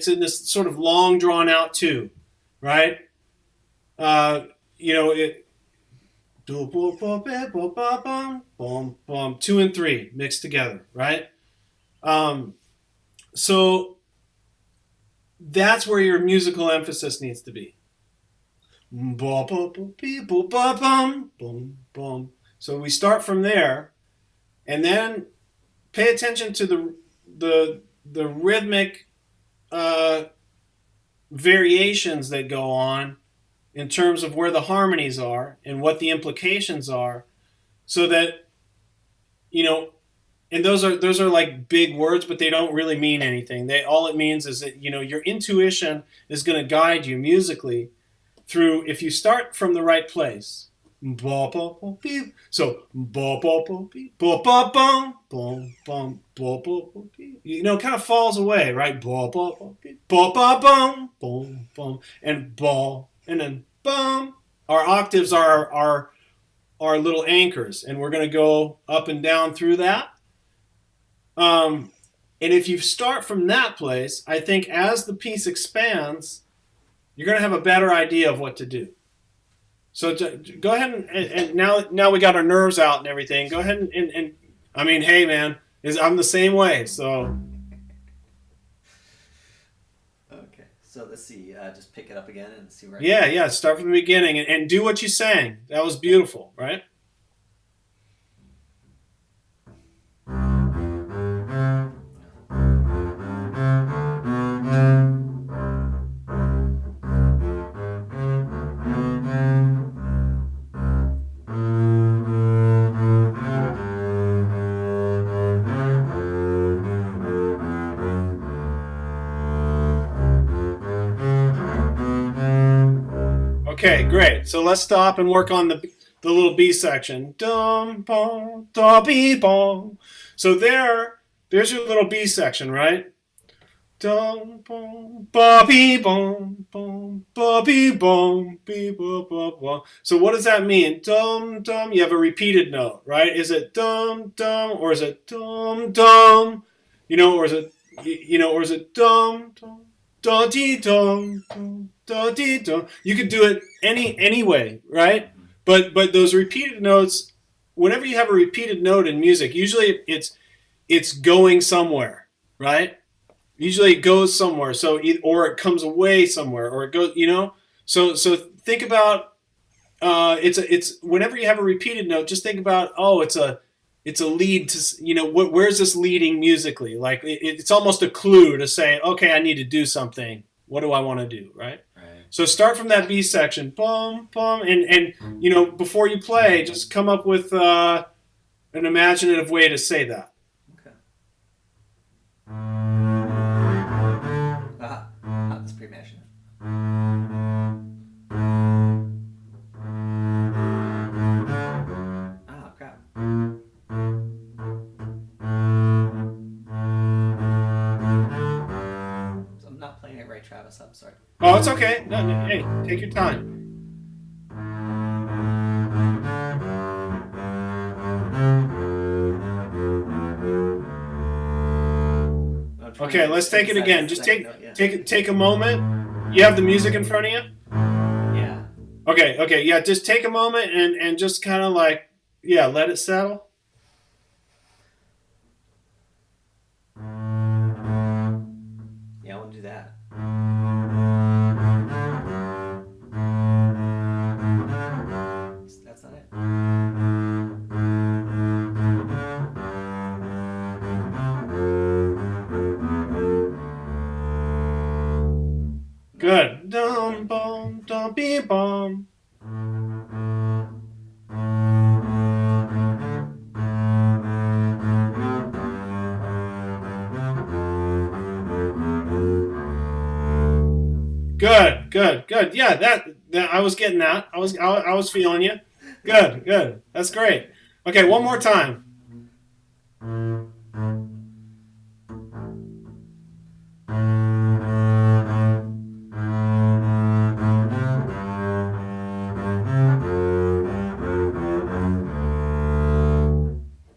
in this sort of long drawn out two, right? It 2 and 3 mixed together, right? So that's where your musical emphasis needs to be. So we start from there, and then pay attention to the rhythmic variations that go on in terms of where the harmonies are and what the implications are, so that and those are like big words, but they don't really mean anything. All it means is that your intuition is going to guide you musically through, if you start from the right place. So it kind of falls away, right? And then bum. Our octaves are our little anchors, and we're going to go up and down through that. And if you start from that place, I think as the piece expands, you're going to have a better idea of what to do. So go ahead and now we got our nerves out and everything. Go ahead and I mean, hey man, I'm the same way. So okay, So let's see. Just pick it up again and see where. Yeah. Start from the beginning and do what you sang. That was beautiful, right? Okay, great. So let's stop and work on the little B section. Dum bom da be bom. So there's your little B section, right? Dum bom ba be bom bom ba be bom be ba ba ba. So what does that mean? Dum dum. You have a repeated note, right? Is it dum dum or is it dum dum? Or is it or is it dum dum da dee dum dum da dee dum? You could do it any way, right? But those repeated notes, whenever you have a repeated note in music, usually it's going somewhere, right? Usually it goes somewhere, or it comes away somewhere, or it goes, So think about it's whenever you have a repeated note, just think about it's a lead to where's this leading musically? Like it's almost a clue to say, okay, I need to do something. What do I want to do, right? So start from that B section, bum bum, and before you play, just come up with an imaginative way to say that. Okay. That's pretty imaginative. Ah, crap. I'm not playing it right, Travis. I'm sorry. Oh, it's okay. No, hey, take your time. Okay, let's take it again. Just take a moment. You have the music in front of you? Yeah. Okay, yeah, just take a moment and just kind of let it settle. Yeah, I want to do that. That's not it. Good. Dum bum dum be bum. Good. Yeah, that I was getting that. I was feeling you. Good. That's great. Okay, one more time.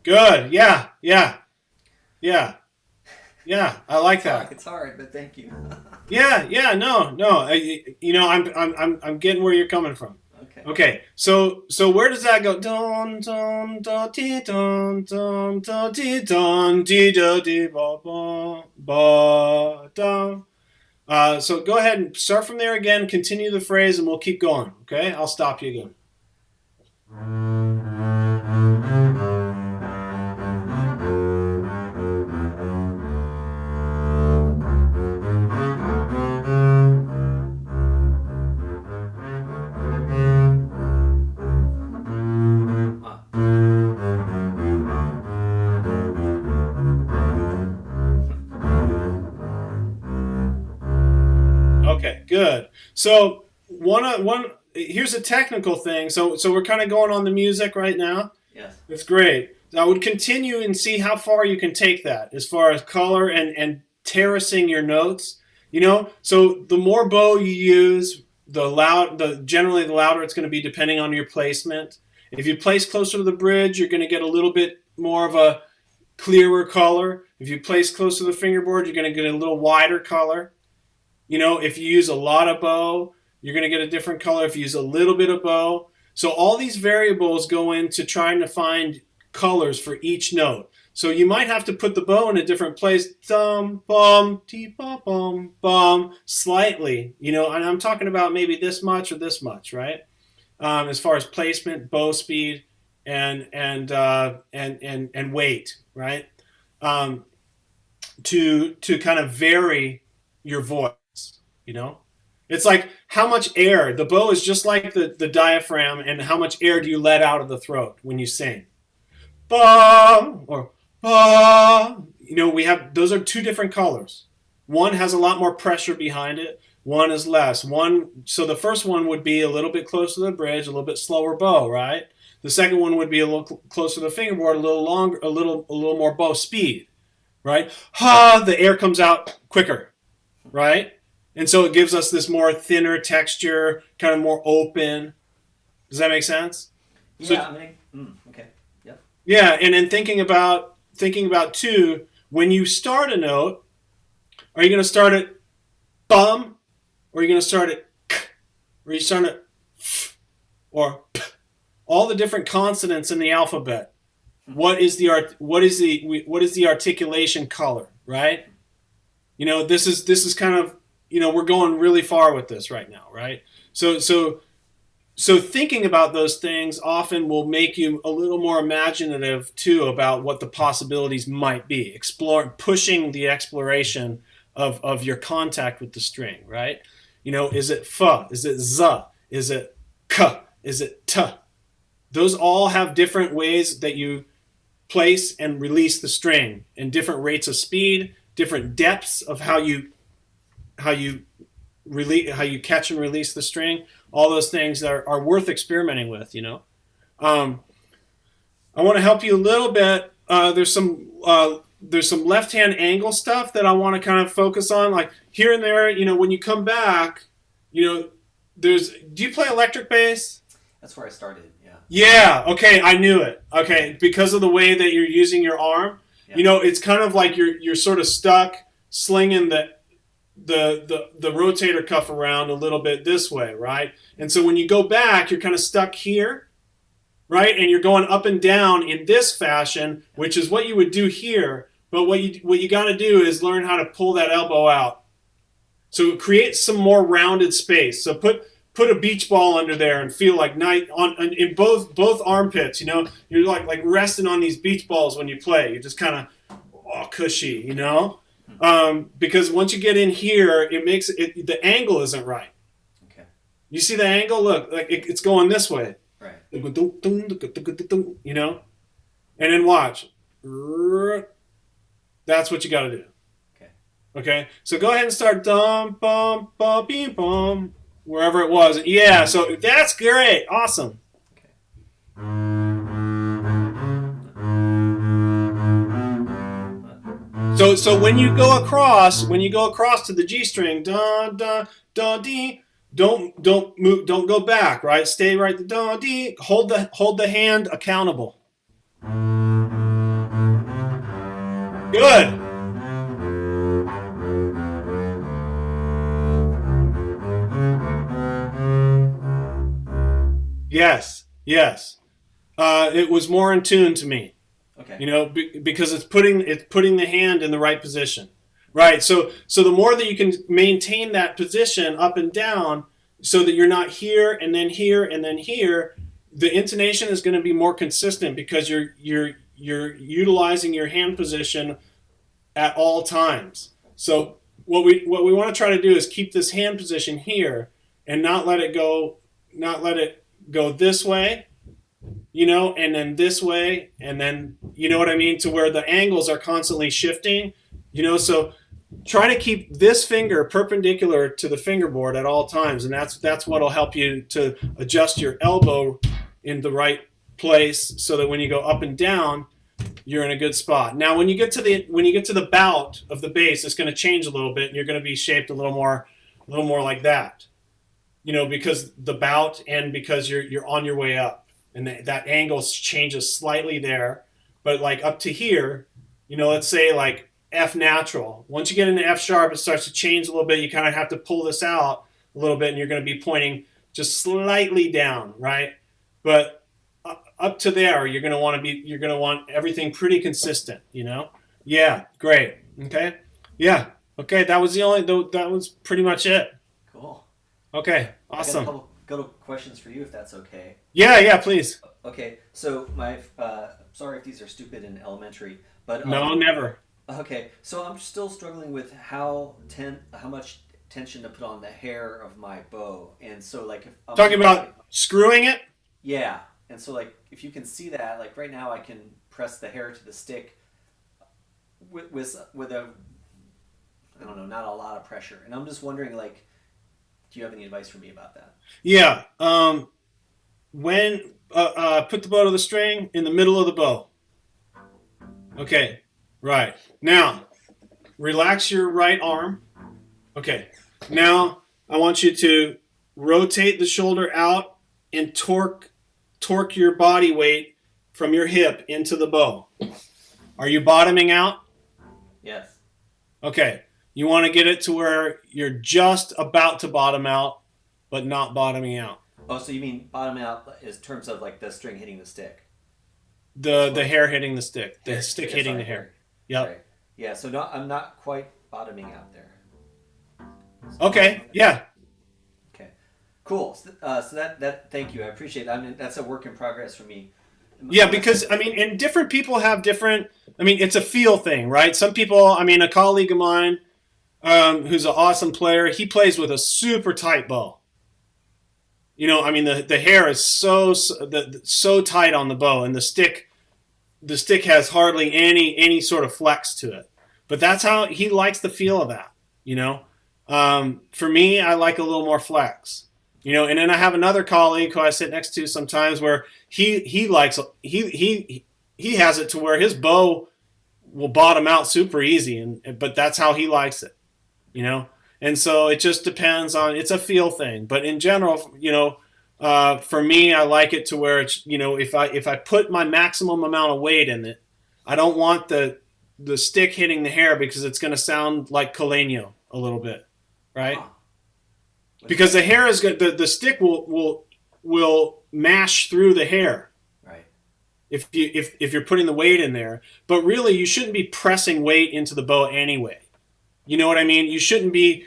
Good. Yeah. I like that. It's hard, but thank you. Yeah. No. I'm getting where you're coming from. Okay. So where does that go? Don don da ti don don da ti don di da di ba ba don. So go ahead and start from there again. Continue the phrase, and we'll keep going. Okay. I'll stop you again. Okay, good. So here's a technical thing. So we're kind of going on the music right now. Yes. That's great. I would continue and see how far you can take that as far as color and terracing your notes. So the more bow you use, generally the louder it's going to be depending on your placement. If you place closer to the bridge, you're going to get a little bit more of a clearer color. If you place close to the fingerboard, you're going to get a little wider color. If you use a lot of bow, you're going to get a different color. If you use a little bit of bow. So all these variables go into trying to find colors for each note. So you might have to put the bow in a different place, dum, bum, tee, bum, bum, bum, slightly, and I'm talking about maybe this much or this much, right? As far as placement, bow speed, and weight, right? To kind of vary your voice, It's like how much air. The bow is just like the diaphragm, and how much air do you let out of the throat when you sing? Ba or ba. We have those are two different colors. One has a lot more pressure behind it. One is less. So the first one would be a little bit closer to the bridge, a little bit slower bow, right? The second one would be a little closer to the fingerboard, a little longer, a little more bow speed, right? Ha, the air comes out quicker, right? And so it gives us this more thinner texture, kind of more open. Does that make sense? Yeah. Okay. Yep. Yeah, and then thinking about too, when you start a note, are you going to start it bum, or are you going to start it k, or are you start it f, or p? All the different consonants in the alphabet. What is the articulation color, right? This is kind of, we're going really far with this right now, right? So thinking about those things often will make you a little more imaginative too about what the possibilities might be. Pushing the exploration of your contact with the string, right? Is it fa? Is it za? Is it ka? Is it ta? Those all have different ways that you place and release the string, and different rates of speed, different depths of how you catch and release the string. All those things are worth experimenting with. I want to help you a little bit. There's some left hand angle stuff that I want to kind of focus on, like here and there. When you come back, do you play electric bass? That's where I started. Yeah. Yeah. Okay. I knew it. Okay. Because of the way that you're using your arm, Yeah. it's kind of like you're sort of stuck slinging the rotator cuff around a little bit this way, right? And so when you go back, you're kind of stuck here, right? And you're going up and down in this fashion, which is what you would do here. But what you got to do is learn how to pull that elbow out. So create some more rounded space. So put a beach ball under there and feel like in both armpits. You're like resting on these beach balls when you play. You're just kind of cushy, because once you get in here, it makes it the angle isn't right. Okay. You see the angle? Look, like it's going this way. Right. And then watch. That's what you got to do. Okay. So go ahead and start dum bum bum beam bum wherever it was. Yeah. So that's great. Awesome. So when you go across to the G string, da da da dee, don't move, don't go back, right? Stay right the da dee. Hold the hand accountable. Good. Yes. It was more in tune to me. Okay. Because it's putting the hand in the right position, right? So the more that you can maintain that position up and down, so that you're not here and then here and then here, the intonation is going to be more consistent because you're utilizing your hand position at all times. So what we want to try to do is keep this hand position here and not let it go this way. And then this way, and then, you know what I mean? To where the angles are constantly shifting, so try to keep this finger perpendicular to the fingerboard at all times. And that's what'll help you to adjust your elbow in the right place so that when you go up and down, you're in a good spot. Now, when you get to the bout of the bass, it's going to change a little bit and you're going to be shaped a little more like that, because the bout and because you're on your way up. And that angle changes slightly there, but like up to here, let's say like F natural. Once you get into F sharp, it starts to change a little bit. You kind of have to pull this out a little bit, and you're going to be pointing just slightly down, right? But up to there, you're gonna want everything pretty consistent. Yeah, great. Okay, yeah, okay. That was pretty much it. Cool. Okay, I got a awesome. couple questions for you, if that's okay. Yeah, please. Okay, so my sorry if these are stupid in elementary, but No, never. okay, so I'm still struggling with how much tension to put on the hair of my bow, and so like if I'm Talking about screwing it. yeah, and so like if you can see that, like right now I can press the hair to the stick with a I don't know, not a lot of pressure, and I'm just wondering like, do you have any advice for me about that? Yeah. When put the bow to the string in the middle of the bow. Okay. Right. Now, relax your right arm. Okay. Now, I want you to rotate the shoulder out and torque your body weight from your hip into the bow. Are you bottoming out? Yes. Okay. You want to get it to where you're just about to bottom out, but not bottoming out. Oh, so you mean bottom out in terms of like the string hitting the stick? The hair hitting the stick. The stick Yeah, hitting sorry, the hair. Yep. Right. Yeah, so I'm not quite bottoming out there. Okay. Yeah. Okay. Cool. So that thank you. I appreciate that. I mean, that's a work in progress for me. Yeah, because and different people have different. It's a feel thing, right? Some people. A colleague of mine, who's an awesome player, he plays with a super tight bow. The hair is so tight on the bow, and the stick has hardly any sort of flex to it. But that's how he likes the feel of that. For me, I like a little more flex. And then I have another colleague who I sit next to sometimes where he likes he has it to where his bow will bottom out super easy, but that's how he likes it. And so it just depends on, it's a feel thing. But in general, for me, I like it to where it's, if I put my maximum amount of weight in it, I don't want the stick hitting the hair because it's going to sound like Coleño a little bit, right? Huh. Because the hair is good. The stick will mash through the hair. Right. If you're putting the weight in there. But really, you shouldn't be pressing weight into the bow anyway. You know what I mean? You shouldn't be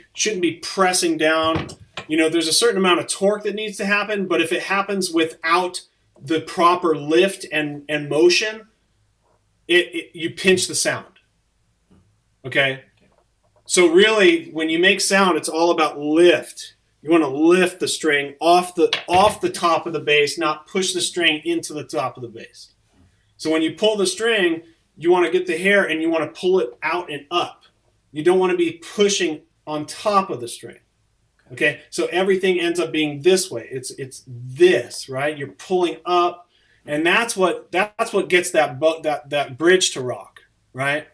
pressing down. There's a certain amount of torque that needs to happen, but if it happens without the proper lift and motion, you pinch the sound. Okay? So really, when you make sound, it's all about lift. You want to lift the string off the top of the bass, not push the string into the top of the bass. So when you pull the string, you want to get the hair and you want to pull it out and up. You don't want to be pushing on top of the string. Okay? So everything ends up being this way. It's this, right? You're pulling up, and that's what gets that bridge to rock, right?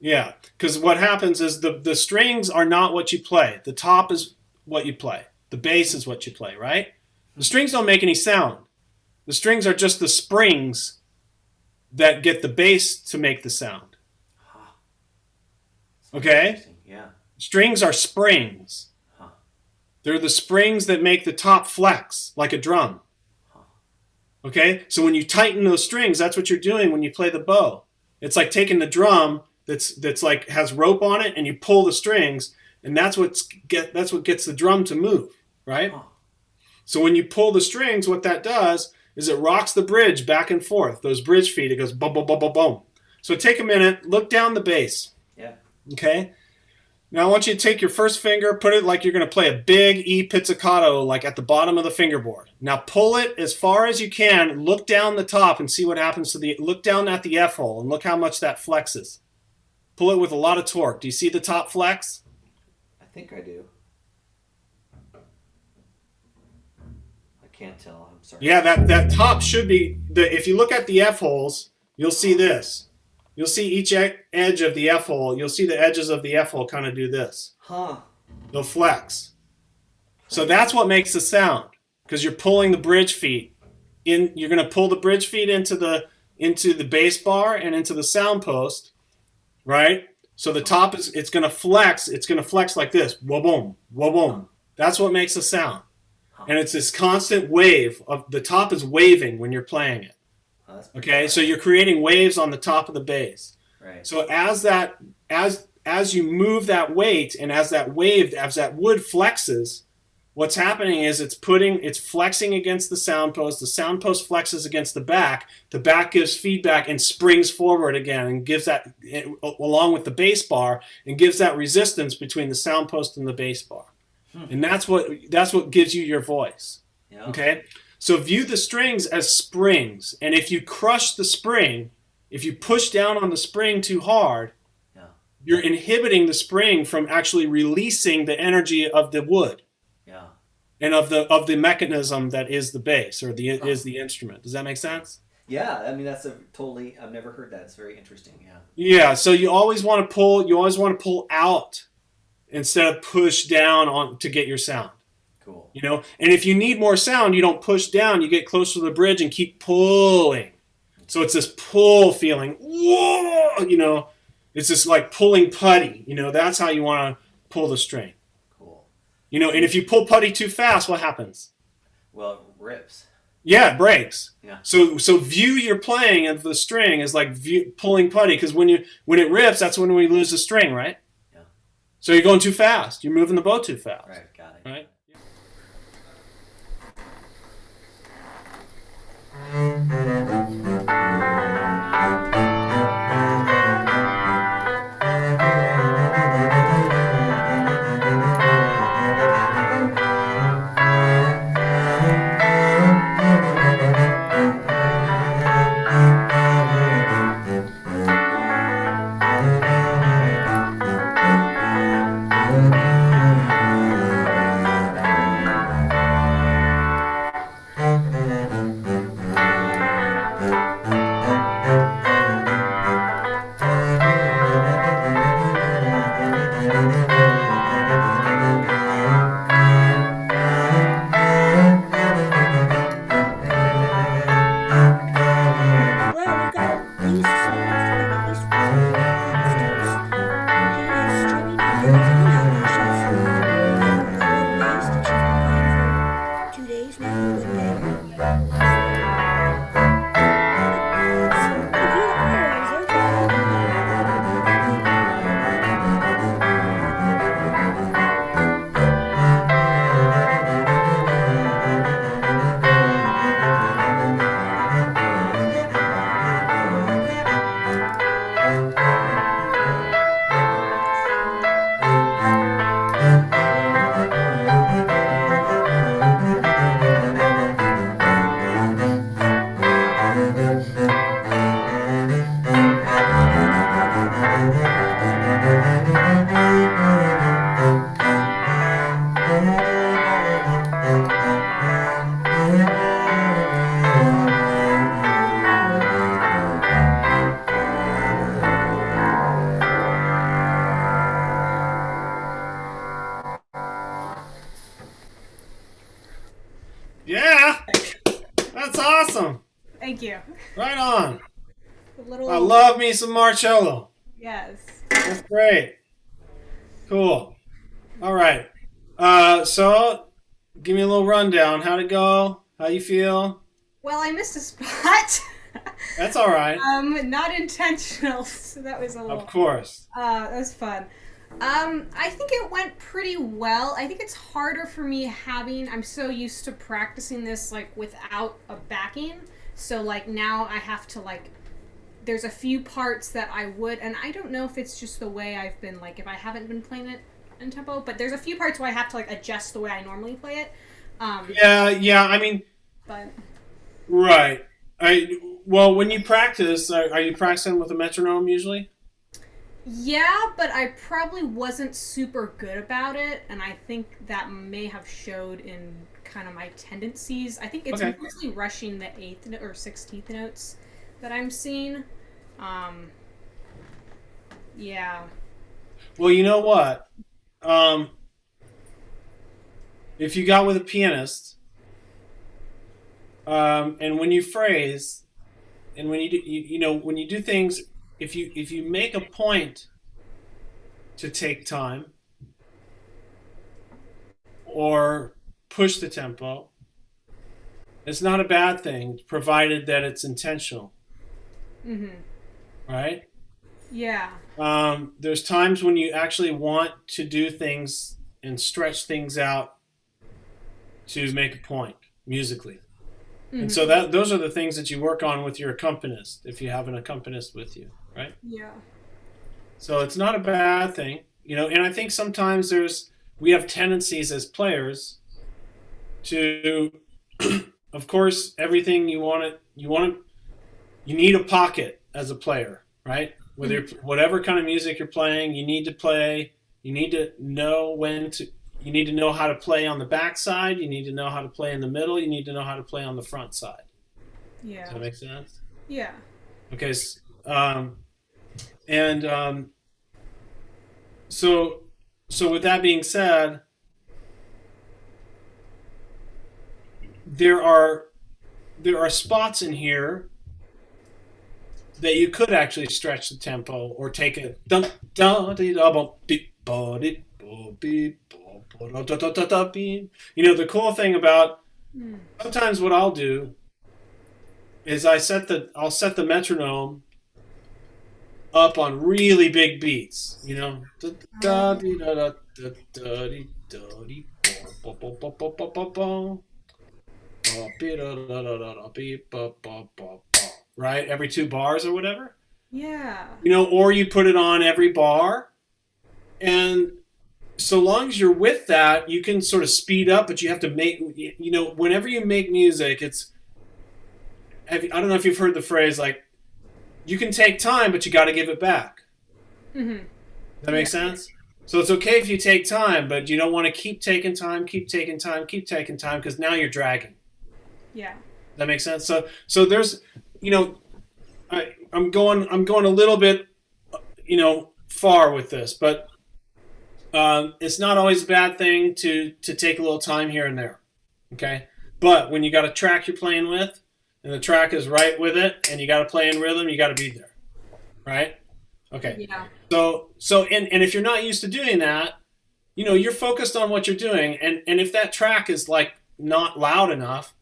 Yeah, because what happens is the strings are not what you play. The top is what you play. The bass is what you play, right? The strings don't make any sound. The strings are just the springs that get the bass to make the sound. Okay? Yeah. Strings are springs. They're the springs that make the top flex like a drum. Okay? So when you tighten those strings, that's what you're doing when you play the bow. It's like taking the drum that's like has rope on it, and you pull the strings, and that's what gets the drum to move, right? So when you pull the strings, what that does is it rocks the bridge back and forth. Those bridge feet, it goes boom, boom, boom, boom, boom. So take a minute, look down the bass. Yeah. Okay? Now I want you to take your first finger, put it like you're going to play a big E pizzicato, like at the bottom of the fingerboard. Now pull it as far as you can, look down the top and see what happens to look down at the F hole and look how much that flexes. Pull it with a lot of torque. Do you see the top flex? I think I do. I can't tell. I'm sorry. Yeah, that top should be, if you look at the F holes, you'll see this. You'll see each edge of the F hole. You'll see the edges of the F hole kind of do this. Huh. They'll flex. So that's what makes the sound, because you're pulling the bridge feet in. You're going to pull the bridge feet into the bass bar and into the sound post, right? So the top it's going to flex. It's going to flex like this. Wah boom, wah boom. That's what makes the sound. and it's this constant wave of the top is waving when you're playing it. Oh, that's pretty Okay, cool. so you're creating waves on the top of the bass. Right. So as you move that weight, and as that wood flexes, what's happening is it's flexing against the sound post flexes against the back gives feedback and springs forward again and gives that, along with the bass bar, and gives that resistance between the sound post and the bass bar. And that's what gives you your voice. Yeah. Okay, so view the strings as springs, and if you crush the spring, if you push down on the spring too hard, Yeah. you're inhibiting the spring from actually releasing the energy of the wood. Yeah. And of the mechanism that is the bass, or is the instrument. Does that make sense? Yeah, I mean that's I've never heard that. It's very interesting. Yeah. Yeah. So you always want to pull out instead of push down on to get your sound. Cool. You know, and if you need more sound, you don't push down. You get close to the bridge and keep pulling. So it's this pull feeling. Whoa! You know, it's just like pulling putty. You know, that's how you want to pull the string. Cool. You know, and if you pull putty too fast, what happens? Well, it rips. Yeah, it breaks. Yeah. So view your playing of the string as like pulling putty, because when it rips, that's when we lose the string, right? Yeah. So you're going too fast. You're moving the bow too fast. Right. Got it. Right. Yeah, that's awesome. Thank you. Right on. A little. I love me some Marcello. Yes. That's great. Cool. All right. So give me a little rundown. How'd it go? How you feel? Well, I missed a spot. That's all right. Not intentional. So that was a little. Of course. That was fun. I think it went pretty well. I think it's harder for me I'm so used to practicing this like without a backing. So like now I have to like, there's a few parts that I would, and I don't know if it's just the way I've been like, if I haven't been playing it in tempo, but there's a few parts where I have to like adjust the way I normally play it. Yeah. I mean, But right. Well, when you practice, are you practicing with a metronome usually? yeah, but I probably wasn't super good about it, and I think that may have showed in kind of my tendencies. I think it's Okay. mostly rushing the 8th or 16th notes that I'm seeing. Yeah. Well, you know what? If you got with a pianist, and when you phrase, and when you do, when you do things, if you make a point to take time, or push the tempo. It's not a bad thing, provided that it's intentional. Right? Yeah. There's times when you actually want to do things and stretch things out to make a point musically. And so those are the things that you work on with your accompanist, if you have an accompanist with you, right? Yeah. So it's not a bad thing, and I think sometimes we have tendencies as players to, of course, everything you need a pocket as a player, right? Whatever kind of music you're playing, you need to know how to play on the back side, you need to know how to play in the middle, you need to know how to play on the front side. Yeah. Does that make sense? Yeah. Okay. So with that being said, there are spots in here that you could actually stretch the tempo or take a the cool thing about sometimes what I'll do is I'll set the metronome up on really big beats, right? Every 2 bars or whatever. Yeah. Or you put it on every bar. And so long as you're with that, you can sort of speed up, but you have to make, whenever you make music, I don't know if you've heard the phrase, like, you can take time, but you got to give it back. Does that make sense? So it's okay if you take time, but you don't want to keep taking time, because now you're dragging. Yeah. That makes sense. So there's, I'm going a little bit, far with this, but it's not always a bad thing to take a little time here and there. Okay, but when you got a track you're playing with, and the track is right with it, and you got to play in rhythm, you got to be there, right? Okay. Yeah. So and if you're not used to doing that, you're focused on what you're doing, and if that track is like not loud enough,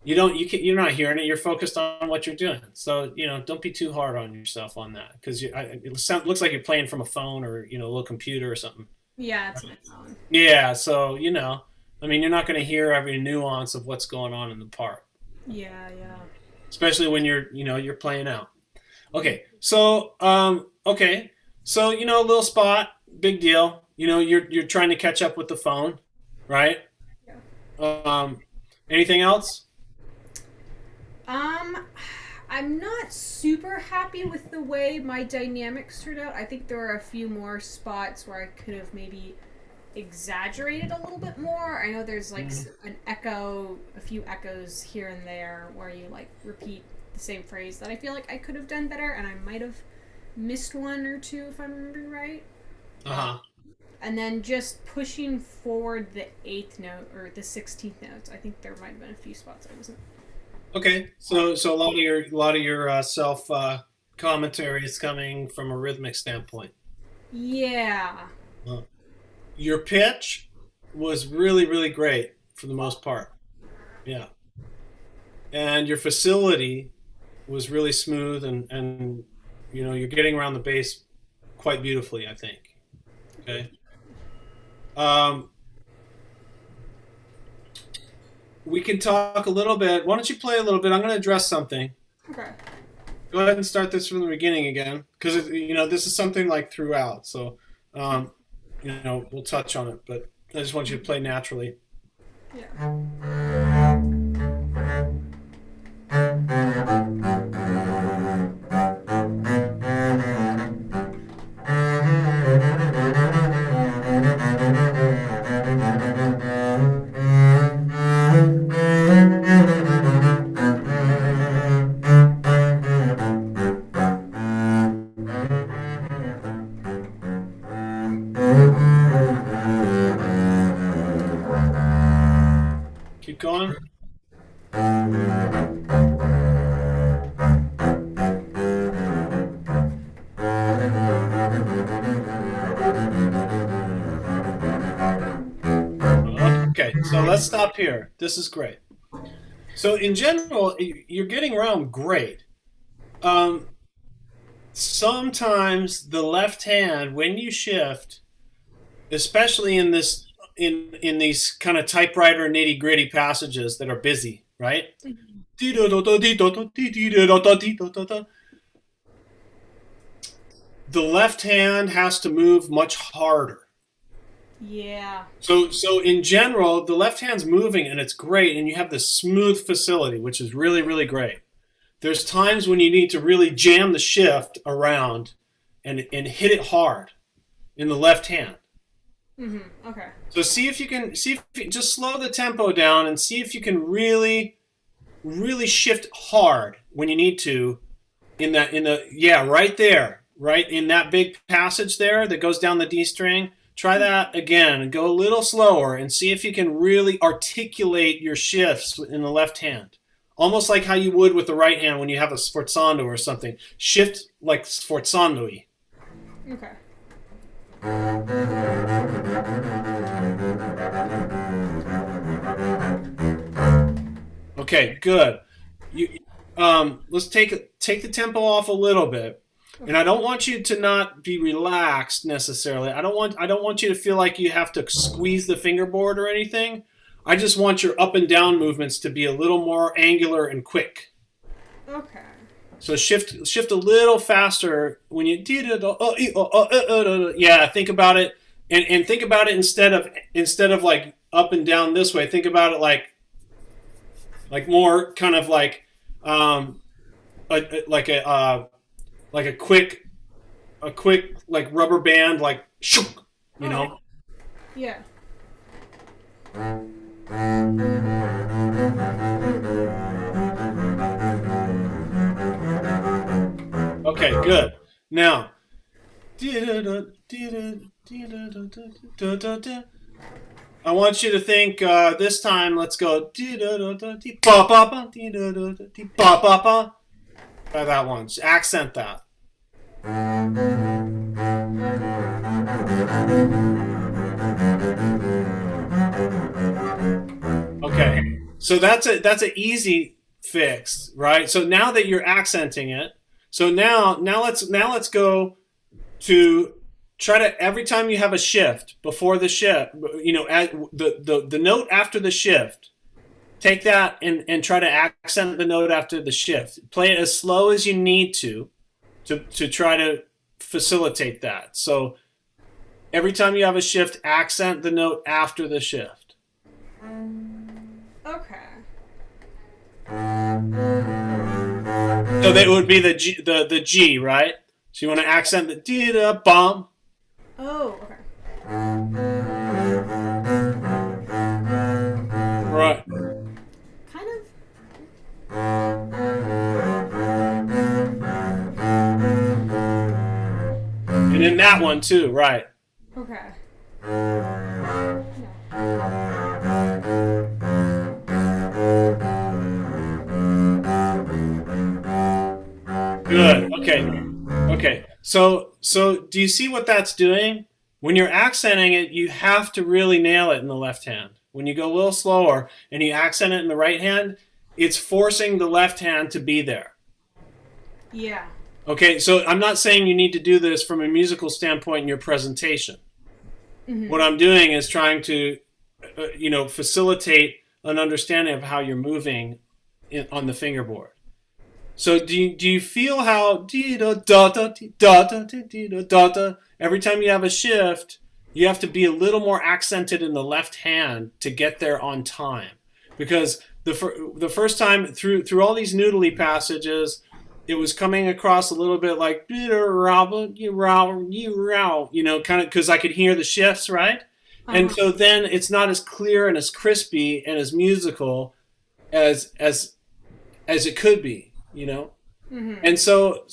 you're not hearing it. You're focused on what you're doing. So don't be too hard on yourself on that, because it looks like you're playing from a phone or a little computer or something. Yeah, it's my phone. Yeah. So you're not going to hear every nuance of what's going on in the part. Yeah. Yeah. Especially when you're playing out. Okay. So a little spot, big deal. You're trying to catch up with the phone, right? Yeah. Anything else? I'm not super happy with the way my dynamics turned out. I think there are a few more spots where I could have maybe exaggerated a little bit more. I know there's like a few echoes here and there where you like repeat the same phrase that I feel like I could have done better, and I might have missed one or two if I'm remembering right. And then just pushing forward the 8th note or the 16th notes. I think there might have been a few spots I wasn't. Okay, so a lot of your self commentary is coming from a rhythmic standpoint. Yeah. Your pitch was really, really great for the most part. Yeah. And your facility was really smooth, and you're getting around the bass quite beautifully, I think. Okay. We can talk a little bit. Why don't you play a little bit? I'm going to address something. Okay. Go ahead and start this from the beginning again, because this is something like throughout. So, we'll touch on it, but I just want you to play naturally. Yeah. Keep going. Okay, So let's stop here. This is great. So in general, you're getting around great. Sometimes the left hand, when you shift, especially in these kind of typewriter nitty gritty passages that are busy, right? The left hand has to move much harder. Yeah. So in general, the left hand's moving and it's great, and you have this smooth facility, which is really, really great. There's times when you need to really jam the shift around and hit it hard in the left hand. Okay. So see if you just slow the tempo down and see if you can really, really shift hard when you need to right there, right in that big passage there that goes down the D string. Try that again and go a little slower and see if you can really articulate your shifts in the left hand. Almost like how you would with the right hand when you have a sforzando or something. Shift like sforzando-y. Okay. Okay, good. Let's take the tempo off a little bit. And I don't want you to not be relaxed necessarily. I don't want you to feel like you have to squeeze the fingerboard or anything. I just want your up and down movements to be a little more angular and quick. Okay. So shift a little faster when you think about it and think about it instead of like up and down this way. Think about it like more kind of like a quick like rubber band, like shook, you know. Yeah. Okay, good. Now, I want you to think this time. Let's go. Try that one. Just accent that. Okay, so that's an easy fix, right? So now that you're accenting it, so now let's go to try to, every time you have a shift before the shift, you know, at the note after the shift, take that and try to accent the note after the shift. Play it as slow as you need to try to facilitate that. So every time you have a shift, accent the note after the shift. Okay. So that would be the G, right? So you want to accent the dee-da-bum. Oh, okay. Right. Kind of. And in that one too, right. Okay. Good. Okay. So do you see what that's doing? When you're accenting it, you have to really nail it in the left hand. When you go a little slower and you accent it in the right hand, it's forcing the left hand to be there. Yeah. Okay, so I'm not saying you need to do this from a musical standpoint in your presentation. Mm-hmm. What I'm doing is trying to, facilitate an understanding of how you're moving on the fingerboard. So do you feel how every time you have a shift, you have to be a little more accented in the left hand to get there on time? Because the first time through all these noodly passages, it was coming across a little bit like, kind of because I could hear the shifts, right? Uh-huh. And so then it's not as clear and as crispy and as musical as it could be, you know? Mm-hmm. And so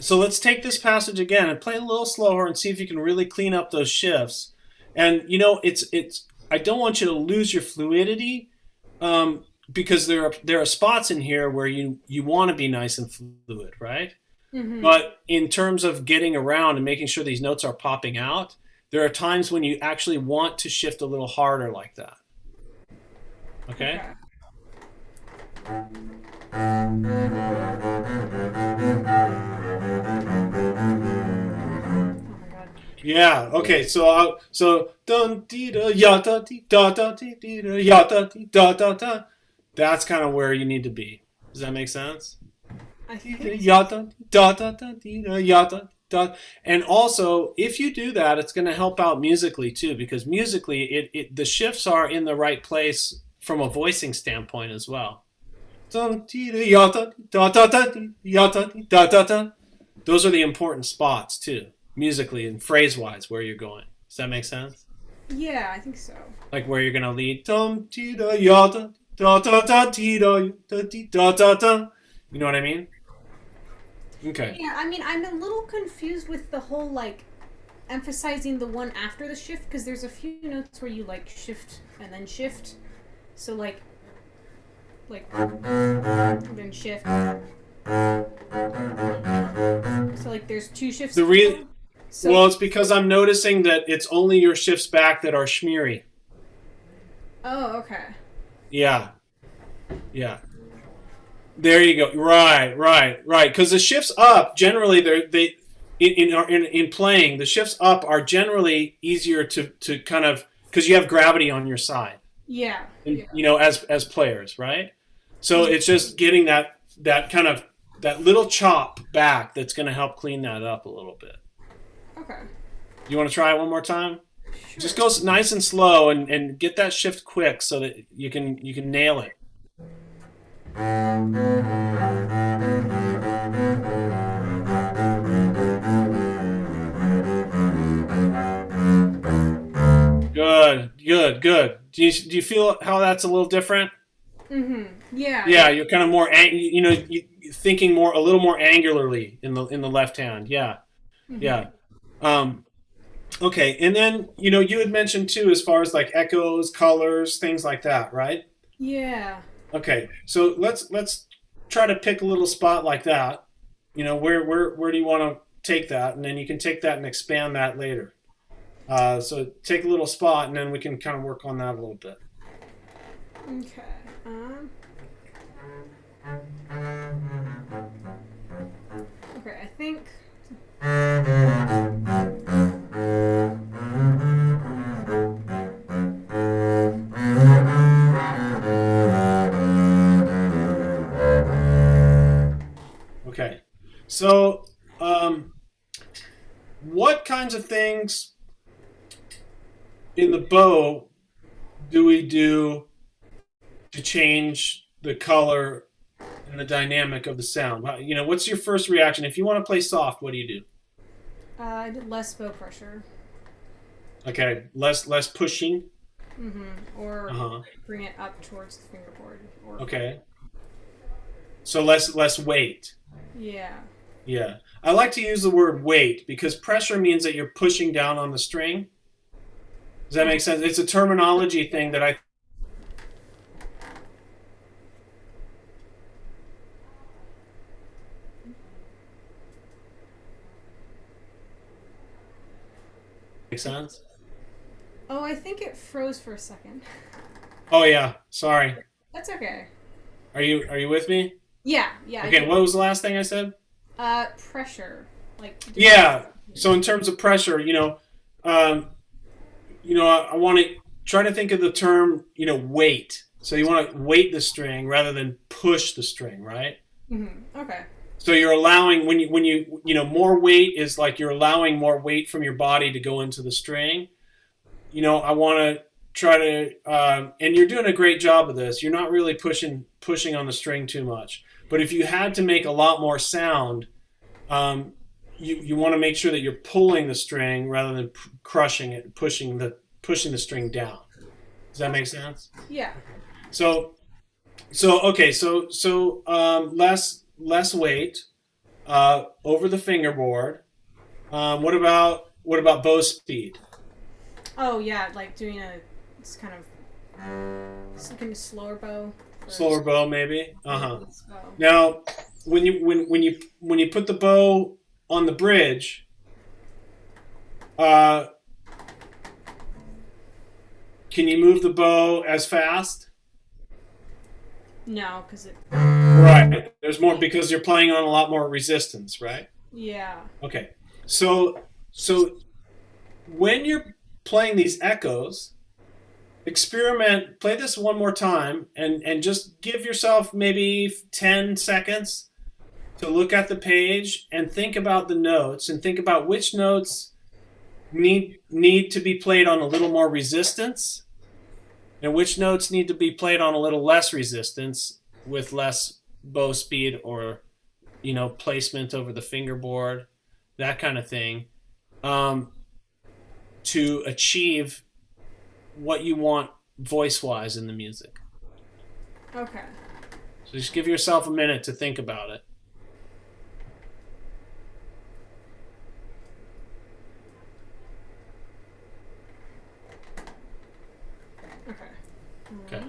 let's take this passage again and play a little slower and see if you can really clean up those shifts. And, it's I don't want you to lose your fluidity, because there are spots in here where you want to be nice and fluid, right? Mm-hmm. But in terms of getting around and making sure these notes are popping out, there are times when you actually want to shift a little harder like that. Okay? Yeah. Okay. So dun dee da ya da dee da da dee dee da ya da dee da da da. That's kind of where you need to be. Does that make sense? I think Ya da da da da dee da ya da da. And also, if you do that, it's going to help out musically too, because musically, the shifts are in the right place from a voicing standpoint as well. Dun dee da ya da da da da dee ya da dee da da da. Those are the important spots too, musically and phrase-wise, where you're going. Does that make sense? Yeah, I think so. Like where you're gonna lead. Dum dee da ya da da da da dee da da da da. You know what I mean? Okay. Yeah, I mean, I'm a little confused with the whole like emphasizing the one after the shift, because there's a few notes where you like shift and then shift. So like then shift. So like there's two shifts. Well, it's because I'm noticing that it's only your shifts back that are schmeary. Oh, okay. Yeah. Yeah. There you go. Right. Because the shifts up generally, in playing, the shifts up are generally easier to kind of, because you have gravity on your side. Yeah. You know, as players, right? So it's just getting that kind of that little chop back that's going to help clean that up a little bit. Okay. You want to try it one more time? Sure. Just go nice and slow and get that shift quick so that you can nail it. Good. Do you feel how that's a little different? Mm-hmm. Yeah. Yeah, you're kind of more, thinking a little more angularly in the left hand. Yeah, Mm-hmm. yeah. Okay, and then you had mentioned too, as far as like echoes, colors, things like that, right? Yeah. Okay, so let's try to pick a little spot like that. Where do you want to take that, and then you can take that and expand that later. So take a little spot, and then we can kind of work on that a little bit. Okay. Okay, I think. Okay, so what kinds of things in the bow do we do to change the color and the dynamic of the sound? What's your first reaction? If you want to play soft, what do you do? I did less bow pressure. Okay, less pushing. Mm-hmm. Or bring it up towards the fingerboard. Okay. So less weight. Yeah. Yeah. I like to use the word weight because pressure means that you're pushing down on the string. Does that make sense? It's a terminology thing that I make sense? Oh, I think it froze for a second. Oh yeah, sorry. That's okay. Are you with me? Yeah. Okay, what was the last thing I said? Pressure. Yeah. So in terms of pressure, I want to try to think of the term, weight. So you want to weight the string rather than push the string, right? Mm-hmm. Okay. So you're allowing when you more weight is like you're allowing more weight from your body to go into the string. I want to try to, and you're doing a great job of this. You're not really pushing on the string too much. But if you had to make a lot more sound, you want to make sure that you're pulling the string rather than crushing it, pushing the string down. Does that make sense? Yeah. So okay, so less weight over the fingerboard. What about bow speed? Oh yeah, like doing it's kind of slower bow. Slower bow, maybe. Bow. Now, when you put the bow on the bridge, Can you move the bow as fast? No, because it. Right. There's more because you're playing on a lot more resistance, right? Yeah. Okay. So when you're playing these echoes, experiment, play this one more time and just give yourself maybe 10 seconds to look at the page and think about the notes and think about which notes need to be played on a little more resistance and which notes need to be played on a little less resistance with less bow speed or, placement over the fingerboard, that kind of thing, to achieve what you want voice-wise in the music. Okay. So just give yourself a minute to think about it. Okay. Okay.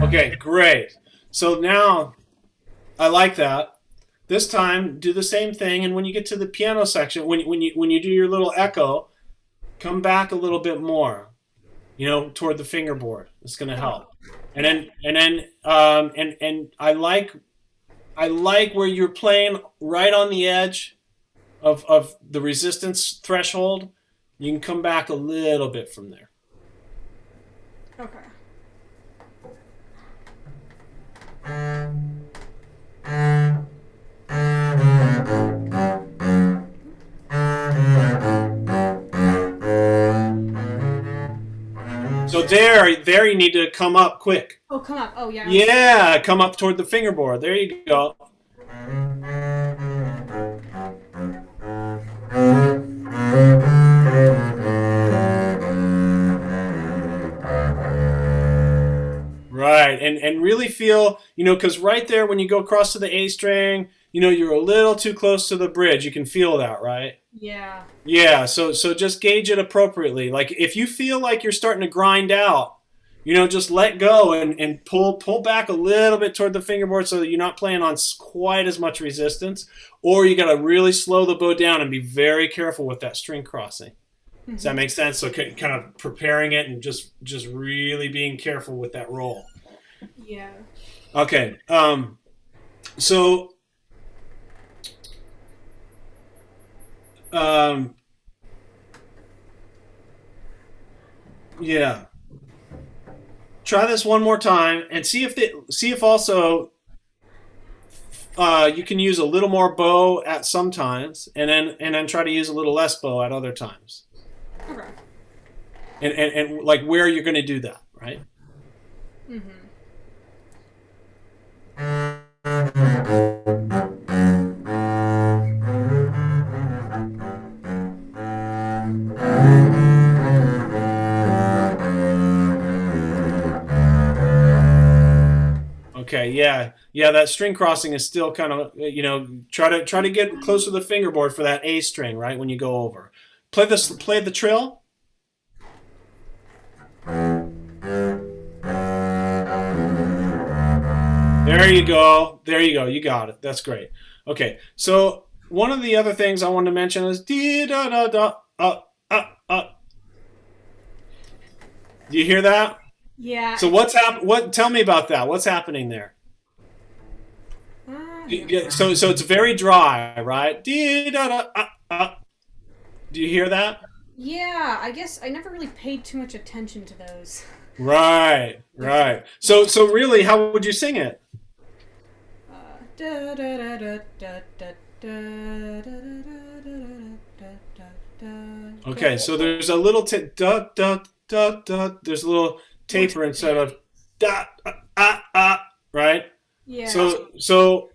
Okay, great. So now I like that. This time, do the same thing, and when you get to the piano section, when you do your little echo, come back a little bit more, toward the fingerboard. It's going to help. And I like where you're playing right on the edge of the resistance threshold. You can come back a little bit from there. Okay. So there you need to come up quick. Oh, come up. Oh, yeah. Yeah, come up toward the fingerboard. There you go. Right, and really feel, because right there when you go across to the A string, you're a little too close to the bridge. You can feel that, right? Yeah. Yeah, so just gauge it appropriately. Like if you feel like you're starting to grind out, just let go and pull back a little bit toward the fingerboard so that you're not playing on quite as much resistance. Or you got to really slow the bow down and be very careful with that string crossing. Does that make sense? So kind of preparing it and just really being careful with that roll. Yeah. Okay. So yeah. Try this one more time and see if also you can use a little more bow at some times, and then try to use a little less bow at other times. Okay. And like where you're going to do that, right? Mm-hmm. Okay, yeah, that string crossing is still kind of, try to get close to the fingerboard for that A string, right, when you go over. Play the trill. There you go, you got it. That's great. Okay, so one of the other things I wanted to mention is dee da da da Do you hear that? Yeah. So tell me about that. What's happening there? So it's very dry, right? Do you hear that? Yeah, I guess I never really paid too much attention to those. Right. So really, how would you sing it? Okay, so there's a little there's a little taper instead of right? Yeah. So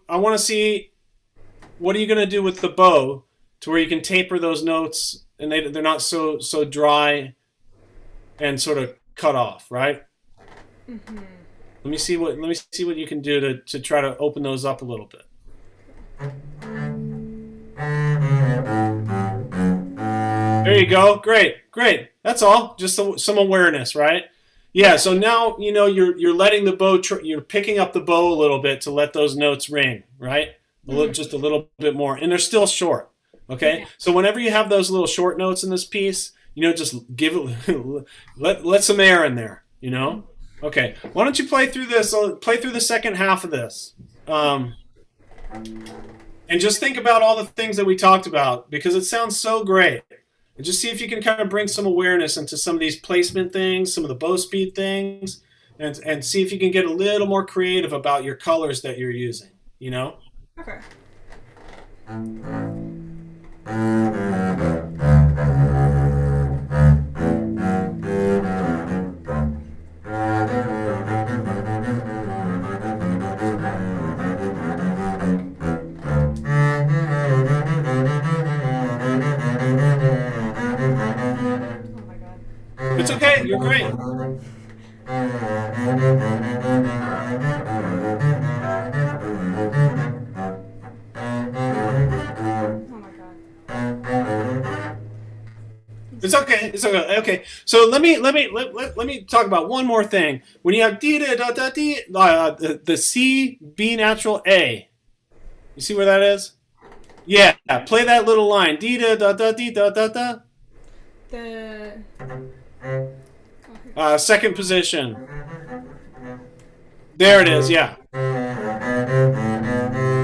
I want to see, what are you going to do with the bow to where you can taper those notes and they're not so dry and sort of cut off, right? Mm-hmm. Let me see what you can do to try to open those up a little bit. There you go. Great, great. That's all. Just some awareness, right? Yeah. So now you're letting the bow. You're picking up the bow a little bit to let those notes ring, right? Just a little bit more, and they're still short. Okay. So whenever you have those little short notes in this piece, just give it. let some air in there. Okay. Why don't you play through this? Play through the second half of this. And just think about all the things that we talked about, because it sounds so great. And just see if you can kind of bring some awareness into some of these placement things, some of the bow speed things, and see if you can get a little more creative about your colors that you're using, Okay. It's okay. You're great. It's okay. It's okay. Okay. So let me talk about one more thing. When you have D da da da D, the C B natural A. You see where that is? Yeah. Play that little line. D da da da D da da da. Second position. There it is. Yeah.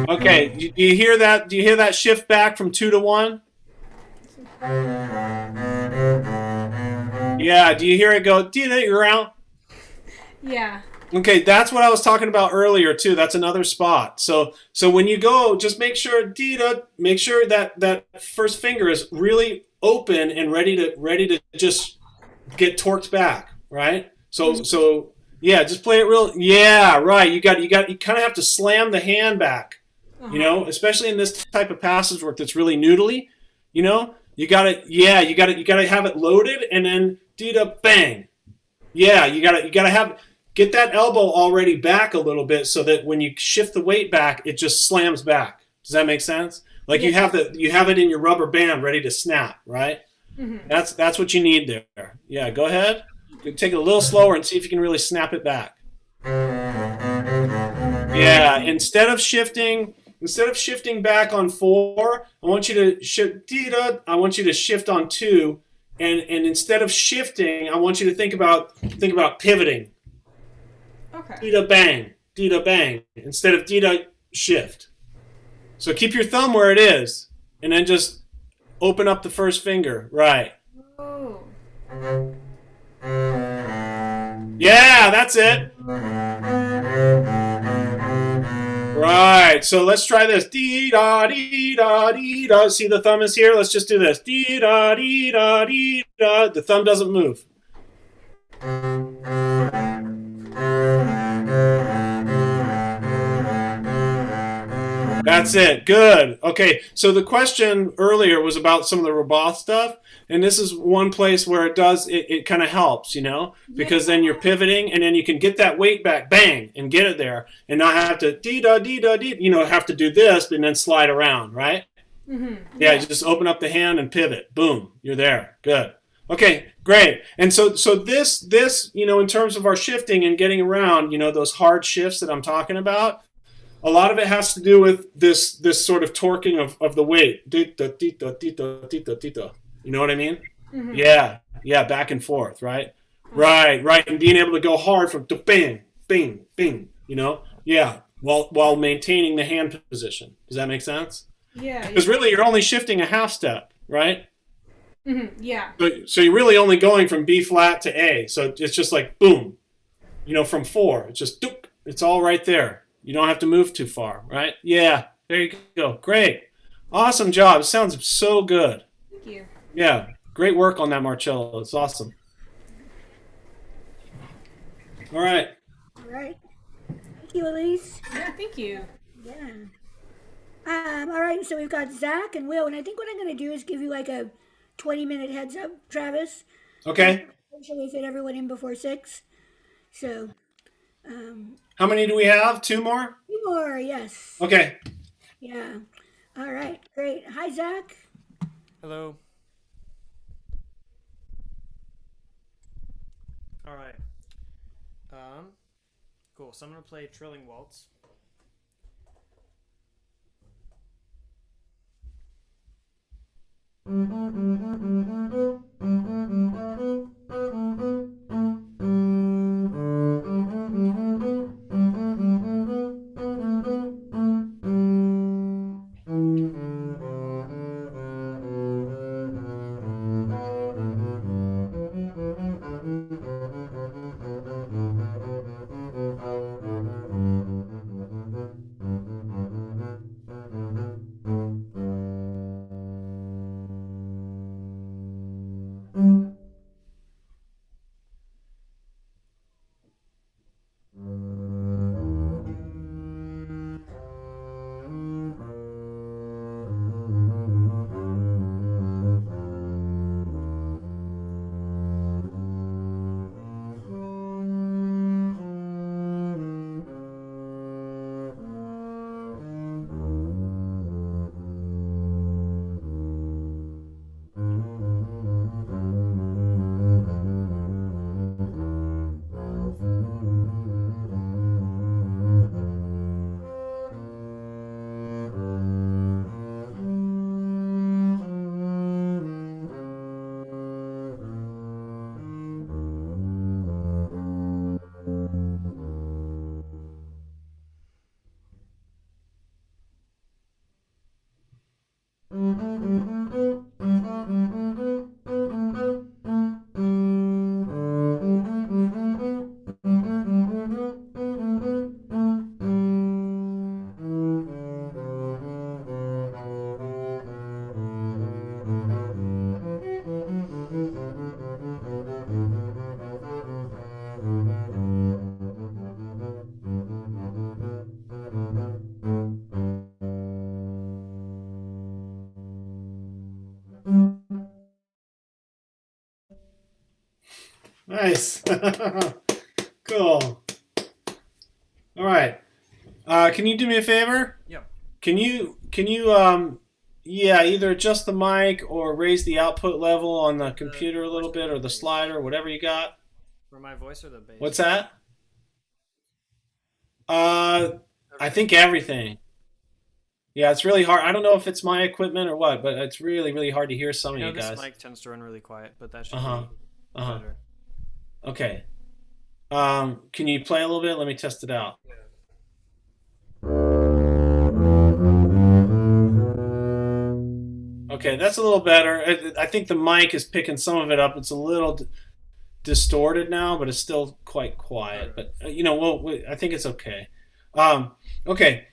Okay. Do you hear that? Do you hear that shift back from 2 to 1? Yeah. Do you hear it go? You're out. Yeah. Okay, that's what I was talking about earlier too. That's another spot. So when you go, just make sure that first finger is really open and ready to just get torqued back, right? So yeah, just play it real. Yeah, right. You kind of have to slam the hand back, especially in this type of passage work that's really noodly. You gotta have it loaded and then bang. Yeah, you gotta get that elbow already back a little bit so that when you shift the weight back, it just slams back. Does that make sense? Like you have it in your rubber band ready to snap, right? Mm-hmm. That's what you need there. Yeah, go ahead. Take it a little slower and see if you can really snap it back. Yeah, instead of shifting back on 4, I want you to shift on 2, and instead of shifting, I want you to think about pivoting. Okay. D da bang, instead of D da shift. So keep your thumb where it is, and then just open up the first finger. Right. Oh. Yeah, that's it. Right. So let's try this. Dee da dee da dee da. See, the thumb is here. Let's just do this. Dee da dee da dee da. The thumb doesn't move. That's it. Good. Okay. So the question earlier was about some of the Roboth stuff, and this is one place where it kind of helps, because then you're pivoting, and then you can get that weight back, bang, and get it there, and not have to dee da dee da dee, have to do this and then slide around, right? Mm-hmm. Yeah. You just open up the hand and pivot. Boom. You're there. Good. Okay. Great. And so this in terms of our shifting and getting around, those hard shifts that I'm talking about. A lot of it has to do with this sort of torquing of the weight. You know what I mean? Mm-hmm. Yeah, back and forth, right? Right, and being able to go hard from bang, bing, bing, Yeah, while maintaining the hand position. Does that make sense? Yeah. Because really, you're only shifting a half step, right? Mm-hmm. Yeah. So you're really only going from B flat to A. So it's just like boom, from 4. It's just it's all right there. You don't have to move too far, right? Yeah, there you go. Great. Awesome job. It sounds so good. Thank you. Yeah, great work on that Marcello. It's awesome. All right. All right. Thank you, Elise. Yeah, thank you. Yeah. All right, so we've got Zach and Will, and I think what I'm going to do is give you like a 20-minute heads up, Travis. Okay. So we fit everyone in before 6. So... how many do we have? 2 more? 2 more, yes. Okay. Yeah. All right, great. Hi, Zach. Hello. All right. Cool. So I'm gonna play Trilling Waltz. Nice. Cool. All right. Can you do me a favor? Yep. Can you yeah, either adjust the mic or raise the output level on the computer a little bit, or the slider, whatever you got. For my voice or the bass? What's that? I think everything. Yeah, it's really hard. I don't know if it's my equipment or what, but it's really, really hard to hear some of you This guys. mic tends to run really quiet, but that should Uh-huh. be Uh-huh. better. Okay. Can you play a little bit? Let me test it out. Okay, that's a little better. I think the mic is picking some of it up. It's a little distorted now, but it's still quite quiet. But I think it's okay. Okay.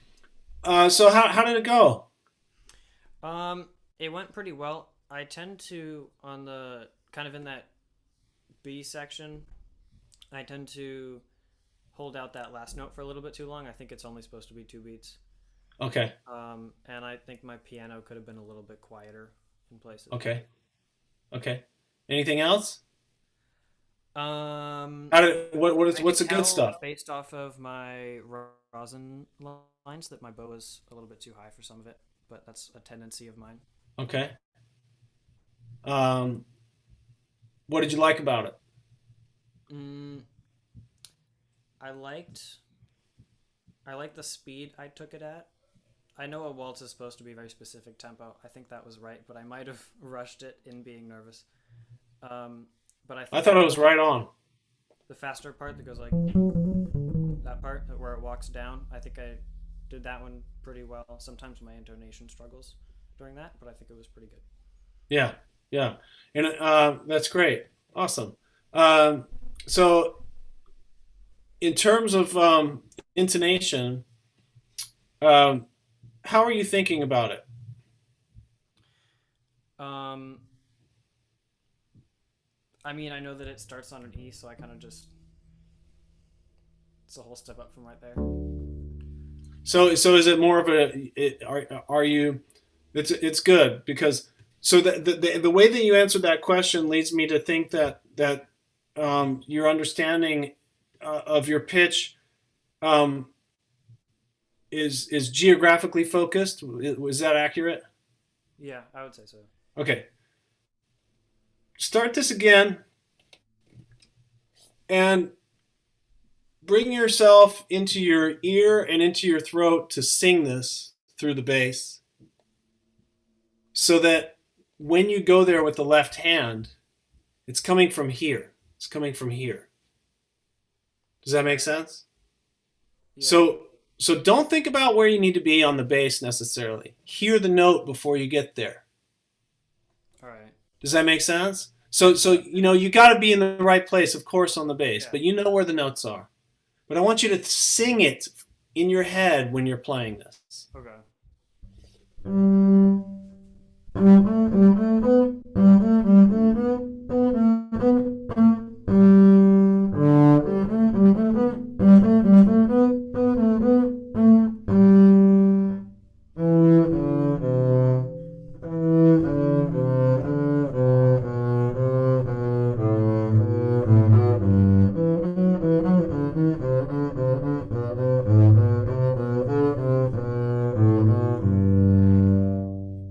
So how did it go? It went pretty well. I tend to, on the kind of in that B section, I tend to hold out that last note for a little bit too long. I think it's only supposed to be 2 beats. Okay. And I think my piano could have been a little bit quieter in places. Okay. Anything else? Um, What's the good stuff? Based off of my rosin lines, that my bow is a little bit too high for some of it, but that's a tendency of mine. Okay. What did you like about it? I liked the speed I took it at. I know a waltz is supposed to be a very specific tempo. I think that was right, but I might have rushed it in being nervous. But I thought it was right on. The faster part that goes like that part where it walks down, I think I did that one pretty well. Sometimes my intonation struggles during that, but I think it was pretty good. Yeah, and that's great, awesome. So, in terms of intonation, how are you thinking about it? I mean, I know that it starts on an E, so I kind of just, it's a whole step up from right there. So is it more of are you? It's good because the way that you answered that question leads me to think that your understanding of your pitch is geographically focused. Was that accurate? Yeah, I would say so. Okay. Start this again. and bring yourself into your ear and into your throat to sing this through the bass, so that when you go there with the left hand, it's coming from here. It's coming from here. Does that make sense? Yeah. So don't think about where you need to be on the bass necessarily. Hear the note before you get there. All right. Does that make sense? So you got to be in the right place, of course, on the bass, Yeah. but you know where the notes are. But I want you to sing it in your head when you're playing this. Okay.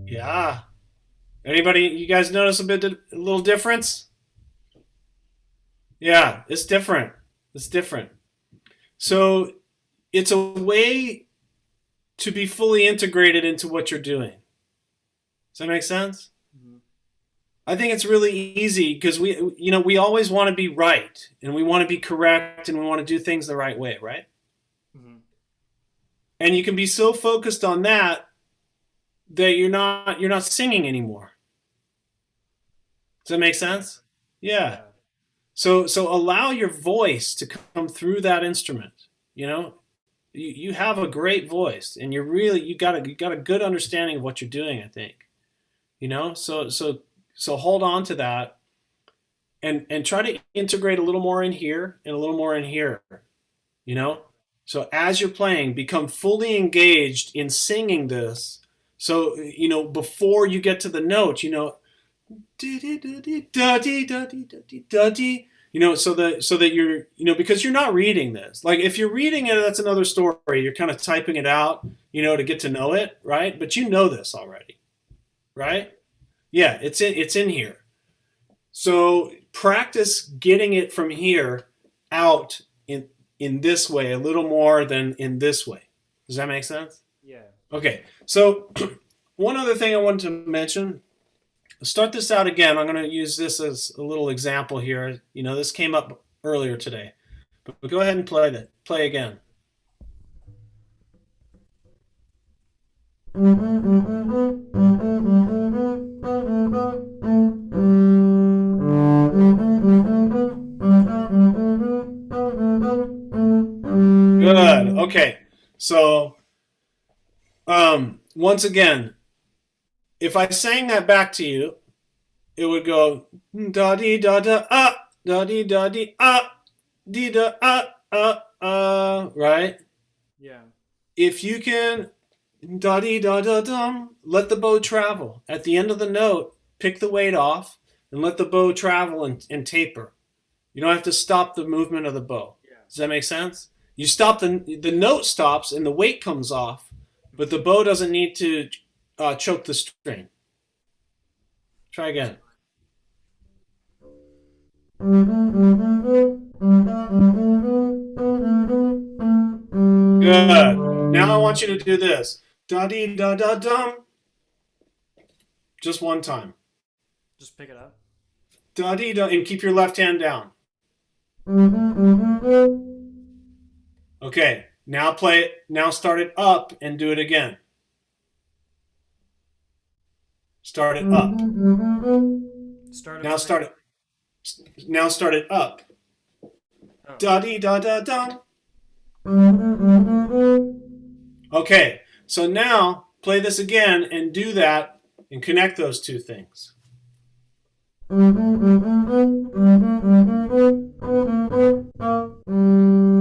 Yeah. Anybody, you guys notice a little difference? Yeah, it's different. It's different. So it's a way to be fully integrated into what you're doing. Does that make sense? Mm-hmm. I think it's really easy because we always want to be right, and we want to be correct, and we want to do things the right way, right? Mm-hmm. And you can be so focused on that you're not singing anymore. Does that make sense? Yeah. So allow your voice to come through that instrument. You have a great voice, and you got a good understanding of what you're doing, I think. So hold on to that, and try to integrate a little more in here and a little more in here. So as you're playing, become fully engaged in singing this. So before you get to the note, so that you're, because you're not reading this. Like if you're reading it, that's another story. You're kind of typing it out, to get to know it, right? But you know this already, right? Yeah, it's in here. So practice getting it from here out in this way a little more than in this way. Does that make sense? Yeah. Okay. So one other thing I wanted to mention. Start this out again. I'm going to use this as a little example here. This came up earlier today. But go ahead and play again. Good. Okay. So once again, if I sang that back to you, it would go da dee da da da dee dee da right? Yeah. If you can da dee da da dum, let the bow travel. At the end of the note, pick the weight off and let the bow travel and taper. You don't have to stop the movement of the bow. Yeah. Does that make sense? You stop the note stops and the weight comes off, but the bow doesn't need to choke the string. Try again. Good. Now I want you to do this. Da dee da da dum. Just one time. Just pick it up. Da dee da, and keep your left hand down. Okay. Now play it. Now start it up and do it again. Start it up. Now start it. Now start it up. Oh. Da dee da da dum. Okay, so now play this again and do that and connect those two things.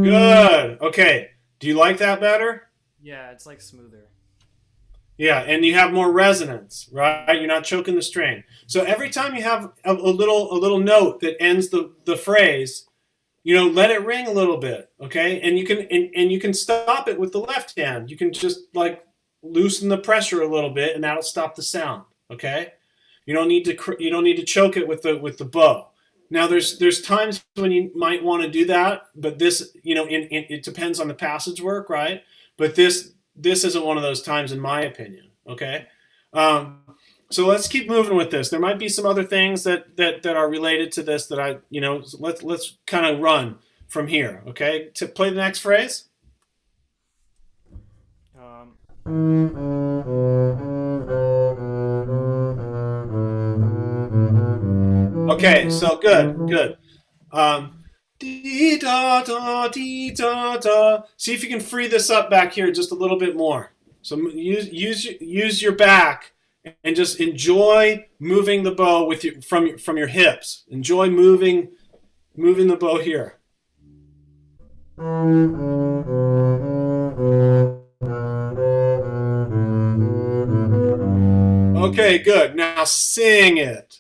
Good. Okay. Do you like that better? Yeah, it's like smoother. Yeah, and you have more resonance, right? You're not choking the string. So every time you have a little note that ends the phrase, let it ring a little bit, okay? And you can stop it with the left hand. You can just like loosen the pressure a little bit, and that'll stop the sound, okay? You don't need to choke it with the bow. Now there's times when you might want to do that, but this, it depends on the passage work, right? But this isn't one of those times, in my opinion. Okay, so let's keep moving with this. There might be some other things that are related to this that let's kind of run from here. Okay, to play the next phrase. Okay, so good. Dee da da dee da da. See if you can free this up back here just a little bit more. So use your back and just enjoy moving the bow with from your hips. Enjoy moving the bow here. Okay, good. Now sing it.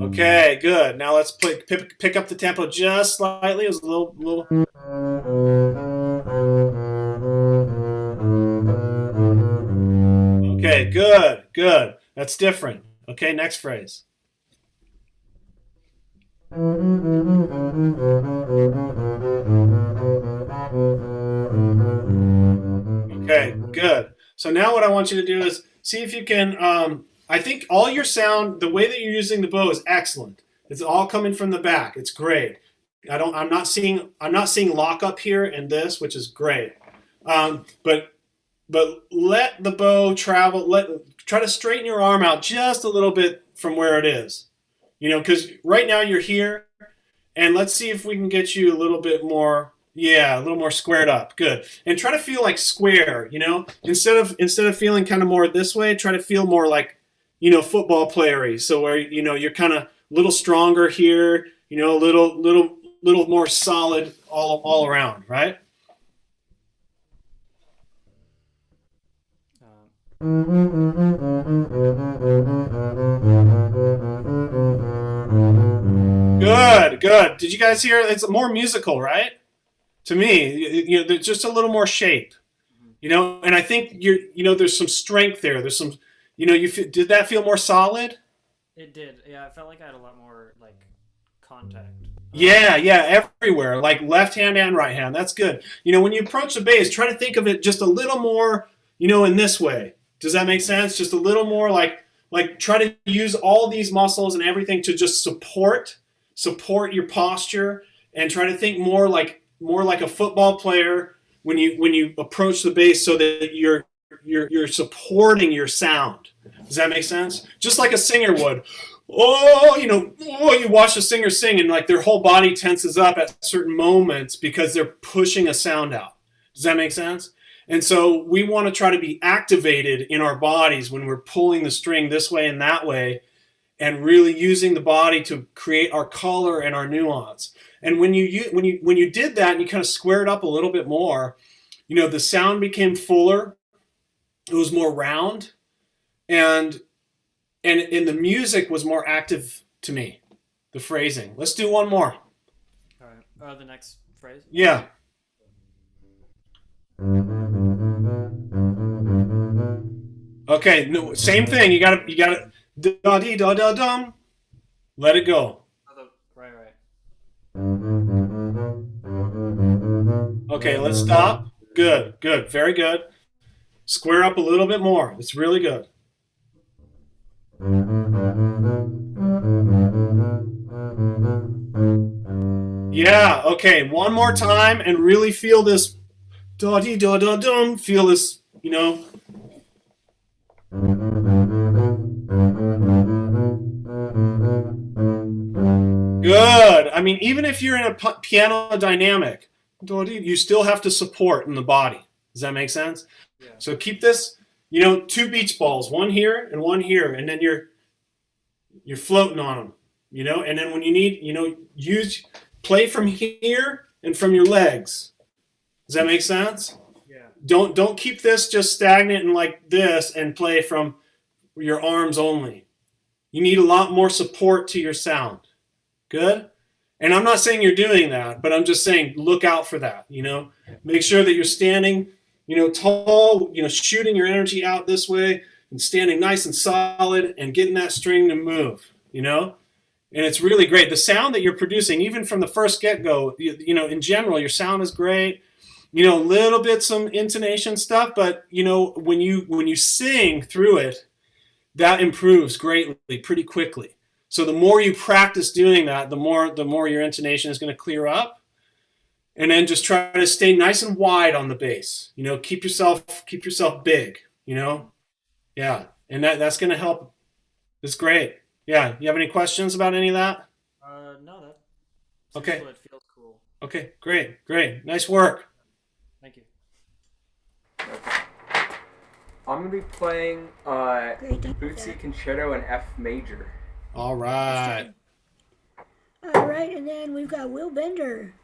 Okay, good. Now let's pick up the tempo just slightly. It was a little. Okay, good. That's different. Okay, next phrase. Okay, good. So now what I want you to do is see if you can, I think all your sound, the way that you're using the bow is excellent. It's all coming from the back. It's great. I'm not seeing lock up here in this, which is great. But let the bow travel, try to straighten your arm out just a little bit from where it is. Because right now you're here, and let's see if we can get you a little bit more, a little more squared up. Good. And try to feel like square, instead of feeling kind of more this way, try to feel more like, football playery. So where, you're kind of a little stronger here, a little more solid all around, right? Good. Did you guys hear? It's more musical, right? To me, there's just a little more shape, and I think there's some strength there. There's some, did that feel more solid? It did. Yeah, I felt like I had a lot more like contact. Yeah, everywhere, like left hand and right hand. That's good. When you approach the bass, try to think of it just a little more, in this way. Does that make sense? Just a little more like try to use all these muscles and everything to just support your posture, and try to think more like a football player when you approach the bass, so that you're supporting your sound. Does that make sense? Just like a singer would. You watch a singer sing and like their whole body tenses up at certain moments because they're pushing a sound out. Does that make sense? And so we want to try to be activated in our bodies when we're pulling the string this way and that way, and really using the body to create our color and our nuance. And when you did that and you kind of squared up a little bit more, the sound became fuller. It was more round, and the music was more active to me. The phrasing. Let's do one more. All right. The next phrase. Yeah. Okay. No, same thing. You got to da dee da da dum. Let it go. Right. Okay, let's stop. Good. Very good. Square up a little bit more. It's really good. Yeah, okay, one more time and really feel this da dee da da dum. Feel this, Good. I mean, even if you're in a piano dynamic, you still have to support in the body. Does that make sense? Yeah. So keep this, 2 beach balls, one here, and then you're floating on them, and then when you need, play from here and from your legs. Does that make sense? Yeah. Don't keep this just stagnant and like this and play from your arms only. You need a lot more support to your sound. Good? And I'm not saying you're doing that, but I'm just saying look out for that, Make sure that you're standing tall, shooting your energy out this way and standing nice and solid and getting that string to move, And it's really great. The sound that you're producing, even from the first get-go, in general, your sound is great. A little bit some intonation stuff, but when you sing through it, that improves greatly pretty quickly. So the more you practice doing that, the more your intonation is going to clear up. And then just try to stay nice and wide on the bass. Keep yourself big. Yeah, and that's going to help. It's great. Yeah, you have any questions about any of that? No, that Okay. cool. It feels cool. Okay, great. Nice work. Thank you. I'm gonna be playing Great. Thank you, Bootsy Zach. Concerto in F major. All right. All right, and then we've got Will Bender.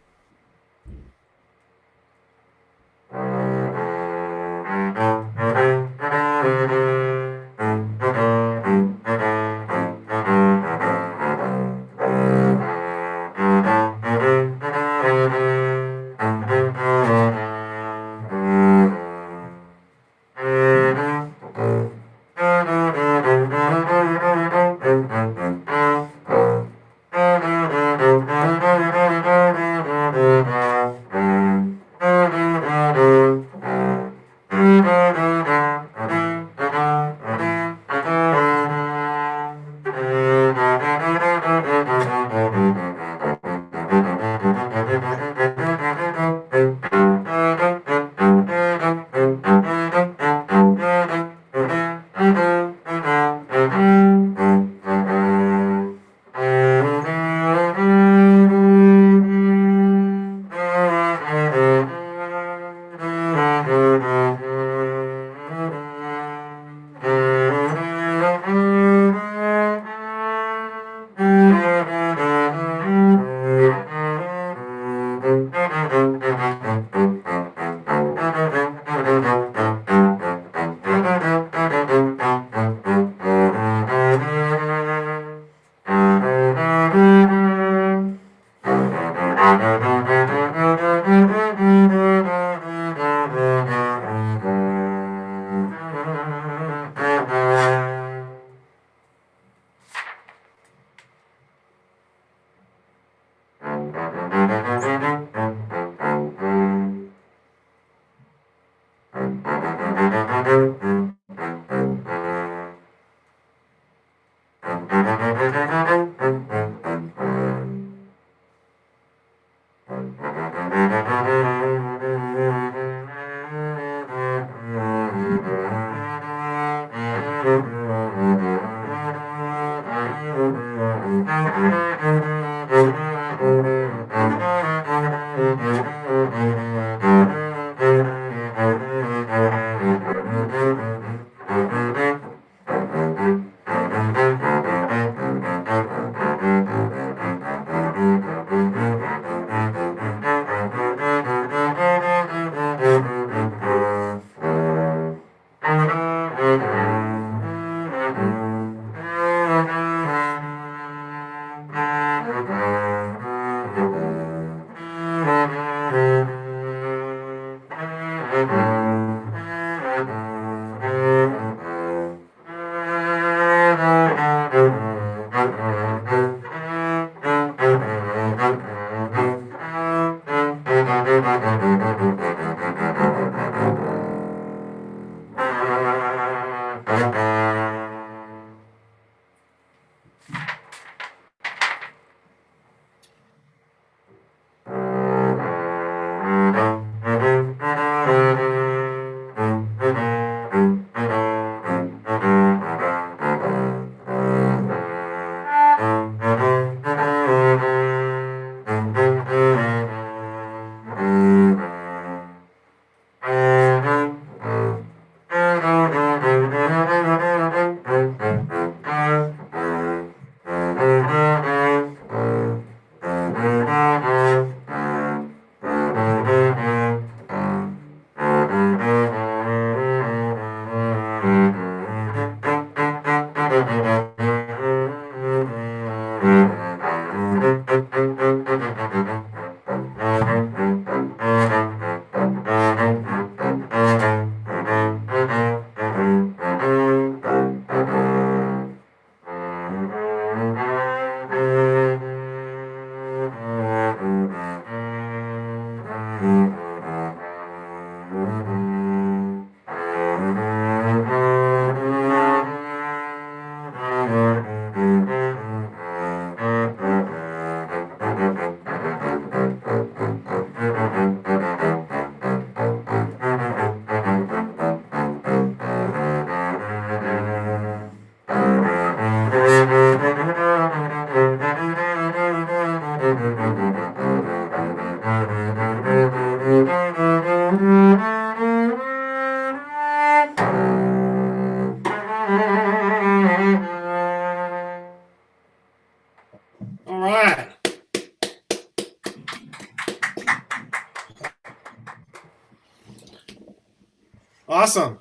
Awesome.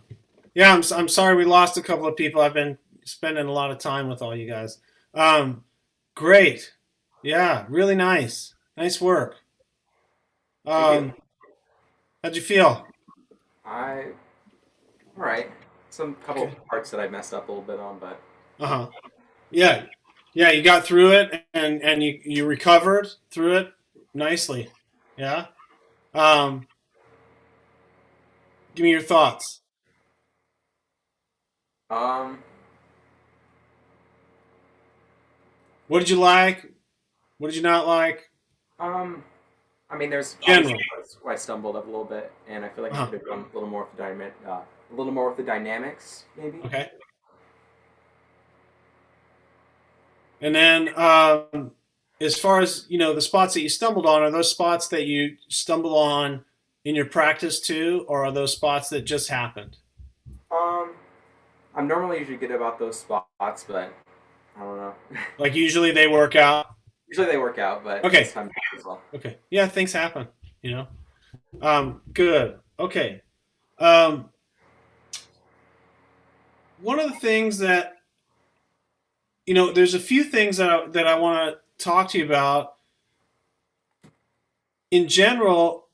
Yeah, I'm sorry we lost a couple of people. I've been spending a lot of time with all you guys. Um, Great. Yeah, really nice. Nice work. Thank you. How'd you feel? All right. Some couple Okay. parts that I messed up a little bit on, but Uh-huh. Yeah. Yeah, you got through it and you recovered through it nicely. Yeah. Um, Give me your thoughts. um, What did you like? What did you not like? um, I mean, there's obviously General. parts where I stumbled up a little bit, and I feel like I Uh-huh. could have done a little more with the a little more with the dynamics, maybe. Okay. And then as far as, the spots that you stumbled on, are those spots that you stumble on in your practice too, or are those spots that just happened? Um, I'm normally usually good about those spots, but I don't know. Like usually they work out. Usually they work out, but Okay. this time as well. Okay. Yeah, things happen, Good. Okay. Um, One of the things that, there's a few things that I want to talk to you about. In general,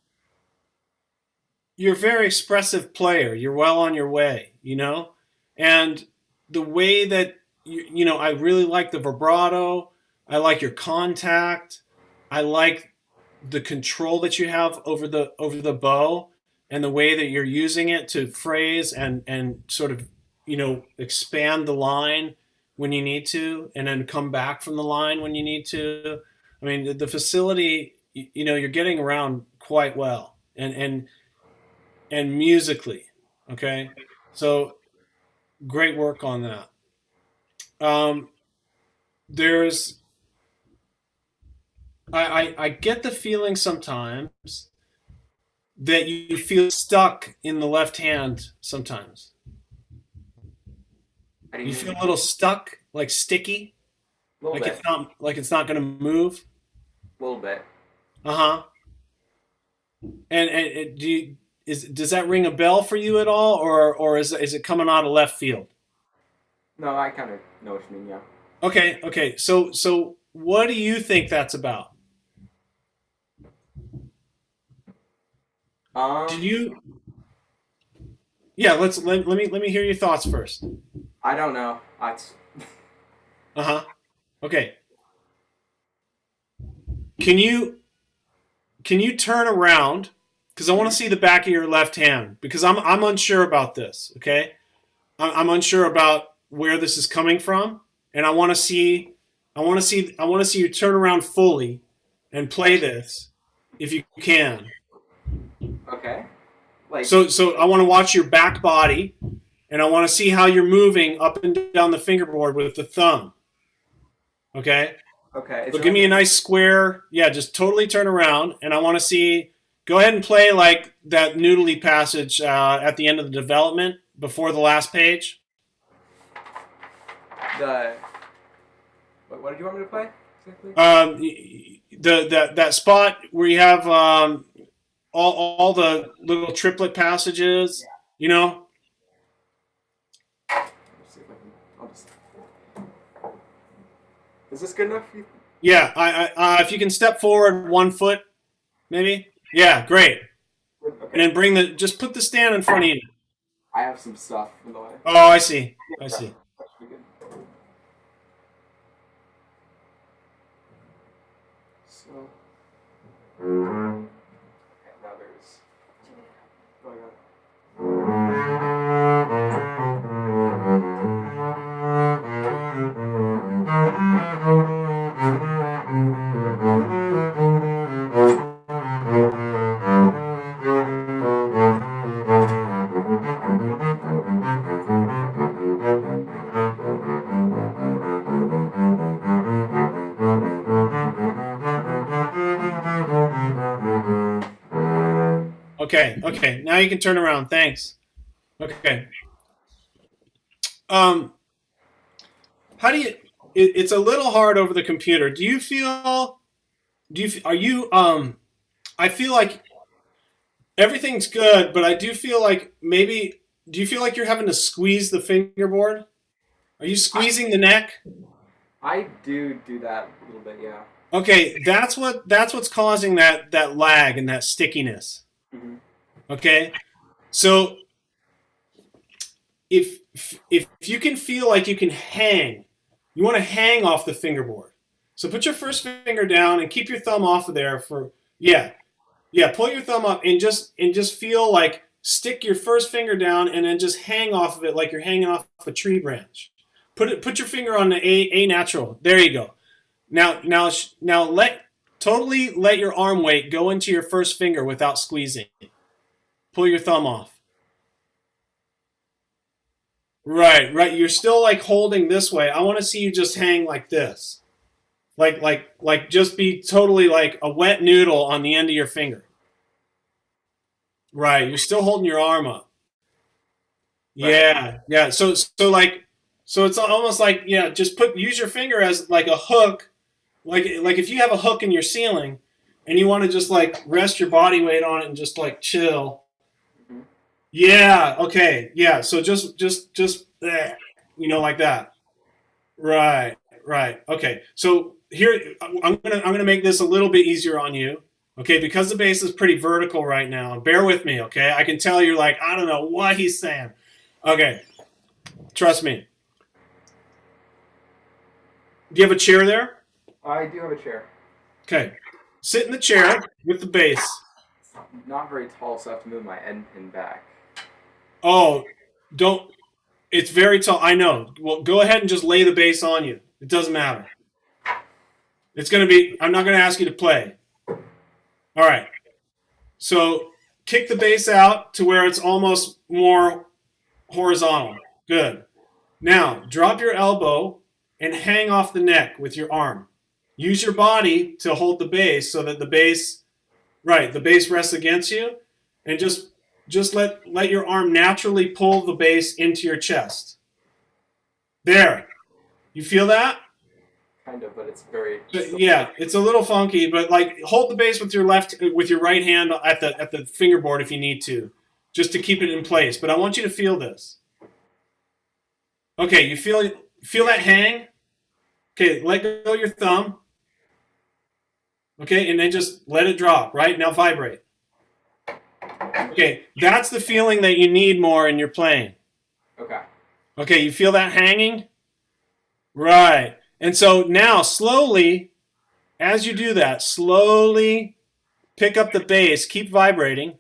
you're a very expressive player. You're well on your way, and the way that I really like the vibrato. I like your contact. I like the control that you have over the bow and the way that you're using it to phrase and sort of expand the line when you need to and then come back from the line when you need to. I mean, the facility, you're getting around quite well and musically. Okay, so great work on that. um there's I get the feeling sometimes that you feel stuck in the left hand sometimes. I You didn't feel even a little stuck, like sticky, a little bit, like it's not going to move. a little bit. Uh-huh. And does that ring a bell for you at all, or is it coming out of left field? No, I kind of know what you mean. Yeah. Okay. So what do you think that's about? Did you? Yeah, let me hear your thoughts first. I don't know. Uh-huh. Okay. Can you turn around? Because I want to see the back of your left hand because I'm unsure about this. Okay, I'm unsure about where this is coming from, and I want to see you turn around fully and play this if you can. Okay. Like, So I want to watch your back body, and I want to see how you're moving up and down the fingerboard with the thumb. Okay. okay. So give me a nice square. Yeah, just totally turn around, and I want to see. Go ahead and play like that noodly passage at the end of the development before the last page. the. What did you want me to play exactly? That spot where you have all the little triplet passages. You know. Let's see if I can. I'll just. Is this good enough? Yeah. If you can step forward 1 foot, maybe. Yeah. Great. Okay. And then just put the stand in front of you. I have some stuff in the way. Oh, I see. I see. That should be good. So. Okay, now there's. Oh, I got it. Okay. Now you can turn around. Thanks. Okay. How do you? It's a little hard over the computer. Do you feel? Are you? I feel like everything's good, but I do feel like maybe do you feel like you're having to squeeze the fingerboard? Are you squeezing the neck? I do that a little bit, yeah. Okay, that's what's causing that lag and that stickiness. Mm-hmm. Okay, so if you can feel like you can hang, you want to hang off the fingerboard. So put your first finger down and keep your thumb off of there for pull your thumb up and just feel like stick your first finger down and then just hang off of it like you're hanging off a tree branch. Put your finger on the A natural. There you go. Now totally let your arm weight go into your first finger without squeezing. Pull your thumb off. Right. You're still like holding this way. I want to see you just hang like this. Like just be totally like a wet noodle on the end of your finger. Right. You're still holding your arm up. Yeah. So it's almost like, just use your finger as like a hook. Like if you have a hook in your ceiling and you want to just like rest your body weight on it and just like chill. Yeah. Okay. Yeah. So just like that. Right. Okay. So here I'm gonna make this a little bit easier on you. Okay, because the bass is pretty vertical right now. Bear with me. Okay, I can tell you're like, I don't know what he's saying. Okay, trust me. Do you have a chair there? I do have a chair. Okay, sit in the chair with the bass. It's not very tall, so I have to move my end pin back. Oh, don't. It's very tall. I know. Well, go ahead and just lay the bass on you. It doesn't matter. It's going to be, I'm not going to ask you to play. All right. So kick the bass out to where it's almost more horizontal. Good. Now, drop your elbow and hang off the neck with your arm. Use your body to hold the bass so that the bass rests against you, and just let your arm naturally pull the bass into your chest. There. You feel that? Kind of, but it's very... Yeah, it's a little funky, but like hold the bass with your right hand at the fingerboard if you need to, just to keep it in place. But I want you to feel this. Okay, you feel that hang? Okay, let go of your thumb. Okay, and then just let it drop, right? Now vibrate. Okay, that's the feeling that you need more in your playing. Okay. Okay, you feel that hanging? Right. And so now slowly, as you do that, slowly pick up the bass, keep vibrating,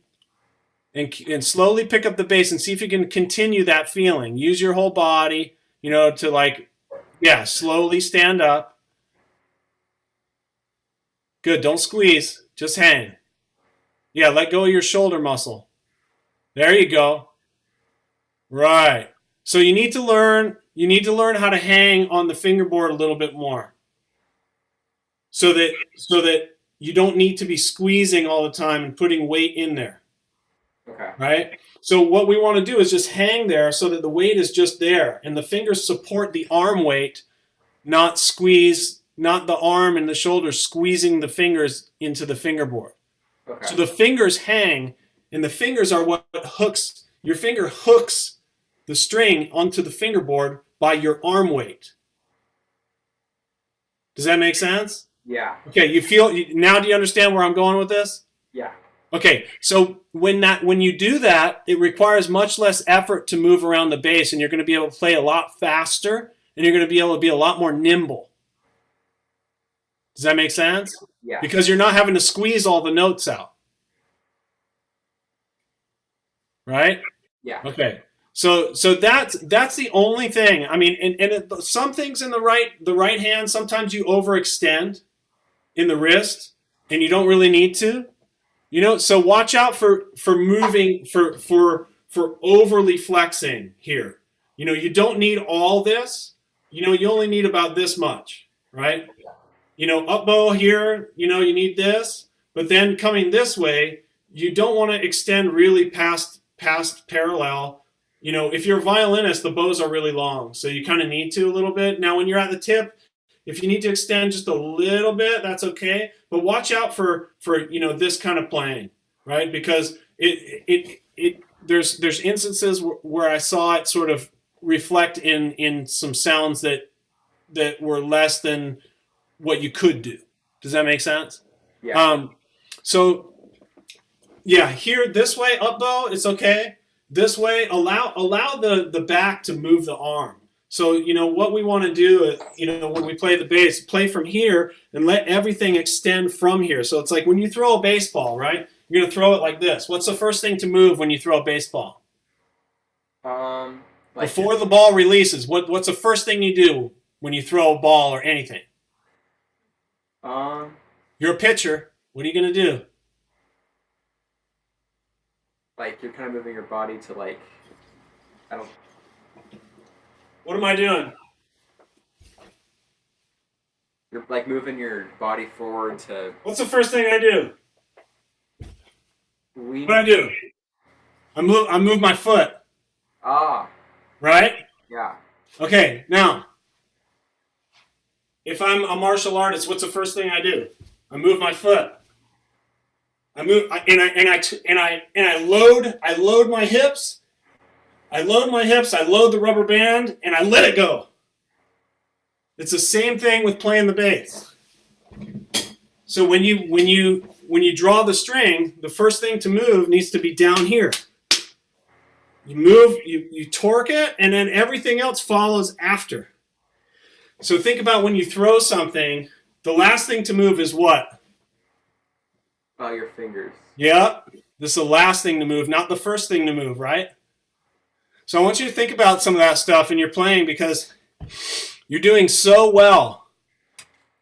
and slowly pick up the bass and see if you can continue that feeling. Use your whole body, to slowly stand up. Good, don't squeeze, just hang. Yeah, let go of your shoulder muscle. There you go. Right. So you need to learn how to hang on the fingerboard a little bit more. So that you don't need to be squeezing all the time and putting weight in there. Okay. Right? So what we want to do is just hang there so that the weight is just there and the fingers support the arm weight, not the arm and the shoulder squeezing the fingers into the fingerboard. Okay. So the fingers hang, and the fingers are what hooks, your finger hooks the string onto the fingerboard by your arm weight. Does that make sense? Yeah. Okay, now do you understand where I'm going with this? Yeah. Okay, so when you do that, it requires much less effort to move around the bass, and you're going to be able to play a lot faster, and you're going to be able to be a lot more nimble. Does that make sense? Yeah. Because you're not having to squeeze all the notes out. Right? Yeah. Okay. So that's the only thing. I mean, and some things in the right hand, sometimes you overextend in the wrist, and you don't really need to. So watch out for moving for overly flexing here. You don't need all this. You only need about this much, right? Up bow here, you need this, but then coming this way, you don't want to extend really past parallel. If you're a violinist, the bows are really long, so you kind of need to a little bit. Now, when you're at the tip, if you need to extend just a little bit, that's okay. But watch out for this kind of playing, right? Because it there's instances where I saw it sort of reflect in some sounds that were less than what you could do. Does that make sense? Yeah. So yeah, here this way up bow, it's okay. This way, allow the back to move the arm. So what we want to do, when we play the bass, play from here and let everything extend from here. So it's like when you throw a baseball, right? You're gonna throw it like this. What's the first thing to move when you throw a baseball? Before the ball releases, what's the first thing you do when you throw a ball or anything? You're a pitcher. What are you gonna do? Like you're kind of moving your body to like, I don't. What am I doing? You're like moving your body forward to. What's the first thing I do? Lean. What do I do? I move my foot. Ah. Right? Yeah. Okay, now, if I'm a martial artist, what's the first thing I do? I move my foot. I load my hips. I load the rubber band, and I let it go. It's the same thing with playing the bass. So when you draw the string, the first thing to move needs to be down here. You move, you torque it, and then everything else follows after. So think about when you throw something, the last thing to move is what? Your fingers. Yeah, this is the last thing to move, not the first thing to move, right? So I want you to think about some of that stuff in your playing because you're doing so well.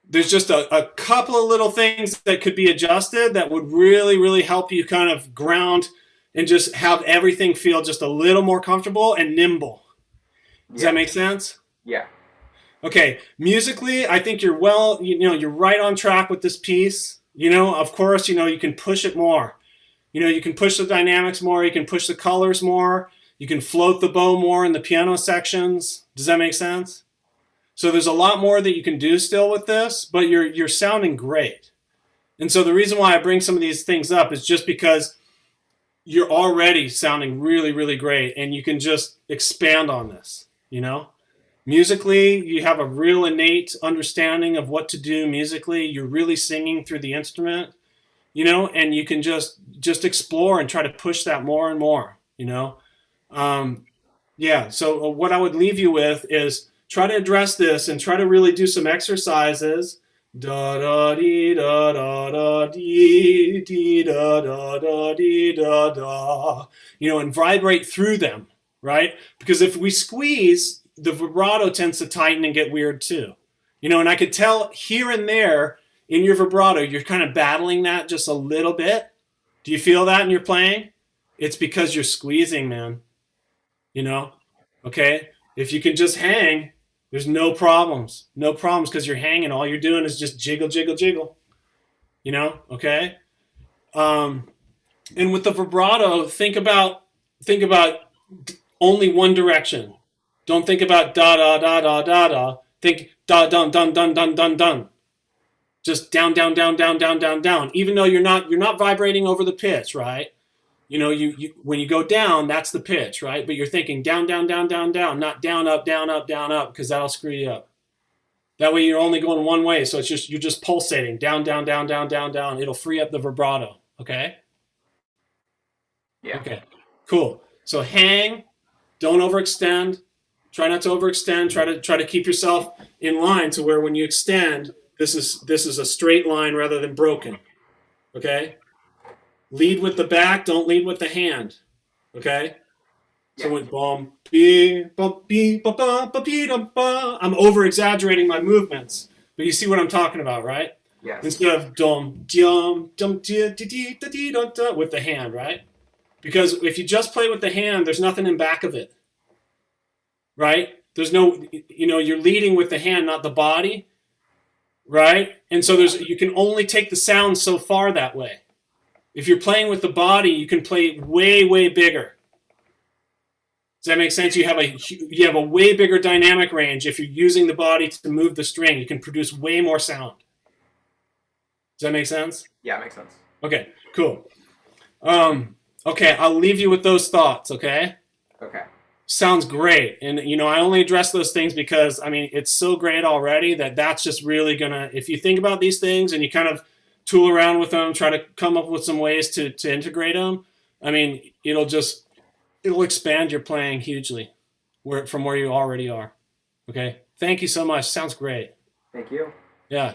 There's just a couple of little things that could be adjusted that would really, really help you kind of ground and just have everything feel just a little more comfortable and nimble. Does that make sense? Yeah. Okay, musically, I think you're you're right on track with this piece. Of course, you can push it more. You can push the dynamics more, you can push the colors more, you can float the bow more in the piano sections. Does that make sense? So there's a lot more that you can do still with this, but you're sounding great. And so the reason why I bring some of these things up is just because you're already sounding really, really great, and you can just expand on this, Musically, you have a real innate understanding of what to do musically. You're really singing through the instrument, and you can just explore and try to push that more and more, Yeah, so what I would leave you with is try to address this and try to really do some exercises. Da da dee da da da dee dee da da da dee da da. And vibrate through them, right? Because if we squeeze, the vibrato tends to tighten and get weird too. And I could tell here and there in your vibrato, you're kind of battling that just a little bit. Do you feel that in your playing? It's because you're squeezing, man. Okay? If you can just hang, there's no problems. No problems because you're hanging. All you're doing is just jiggle, jiggle, jiggle. Okay? And with the vibrato, think about only one direction. Don't think about da da da da da da. Think da dun dun dun dun dun dun. Just down down down down down down down. Even though you're not vibrating over the pitch, right? You when you go down, that's the pitch, right? But you're thinking down down down down down, not down up down up down up, because that'll screw you up. That way you're only going one way, so you're just pulsating down down down down down down. It'll free up the vibrato. Okay. Yeah. Okay. Cool. So hang, don't overextend. Try not to overextend. Try to keep yourself in line to where when you extend, this is a straight line rather than broken. Okay? Lead with the back, don't lead with the hand. Okay? So when bum bee bum bee ba ba ba bee da ba, I'm over exaggerating my movements. But you see what I'm talking about, right? Yes. Instead of dum dum dum dee dee da dee da da with the hand, right? Because if you just play with the hand, there's nothing in back of it. Right? There's no, you're leading with the hand, not the body. Right? And so you can only take the sound so far that way. If you're playing with the body, you can play way, way bigger. Does that make sense? You have a way bigger dynamic range. If you're using the body to move the string, you can produce way more sound. Does that make sense? Yeah, it makes sense. Okay, cool. Okay, I'll leave you with those thoughts, okay? Okay. Sounds great. And, you know, I only address those things because, I mean, it's so great already that's just really going to, if you think about these things and you kind of tool around with them, try to come up with some ways to integrate them, I mean, it'll expand your playing hugely from where you already are. Okay? Thank you so much. Sounds great. Thank you. Yeah.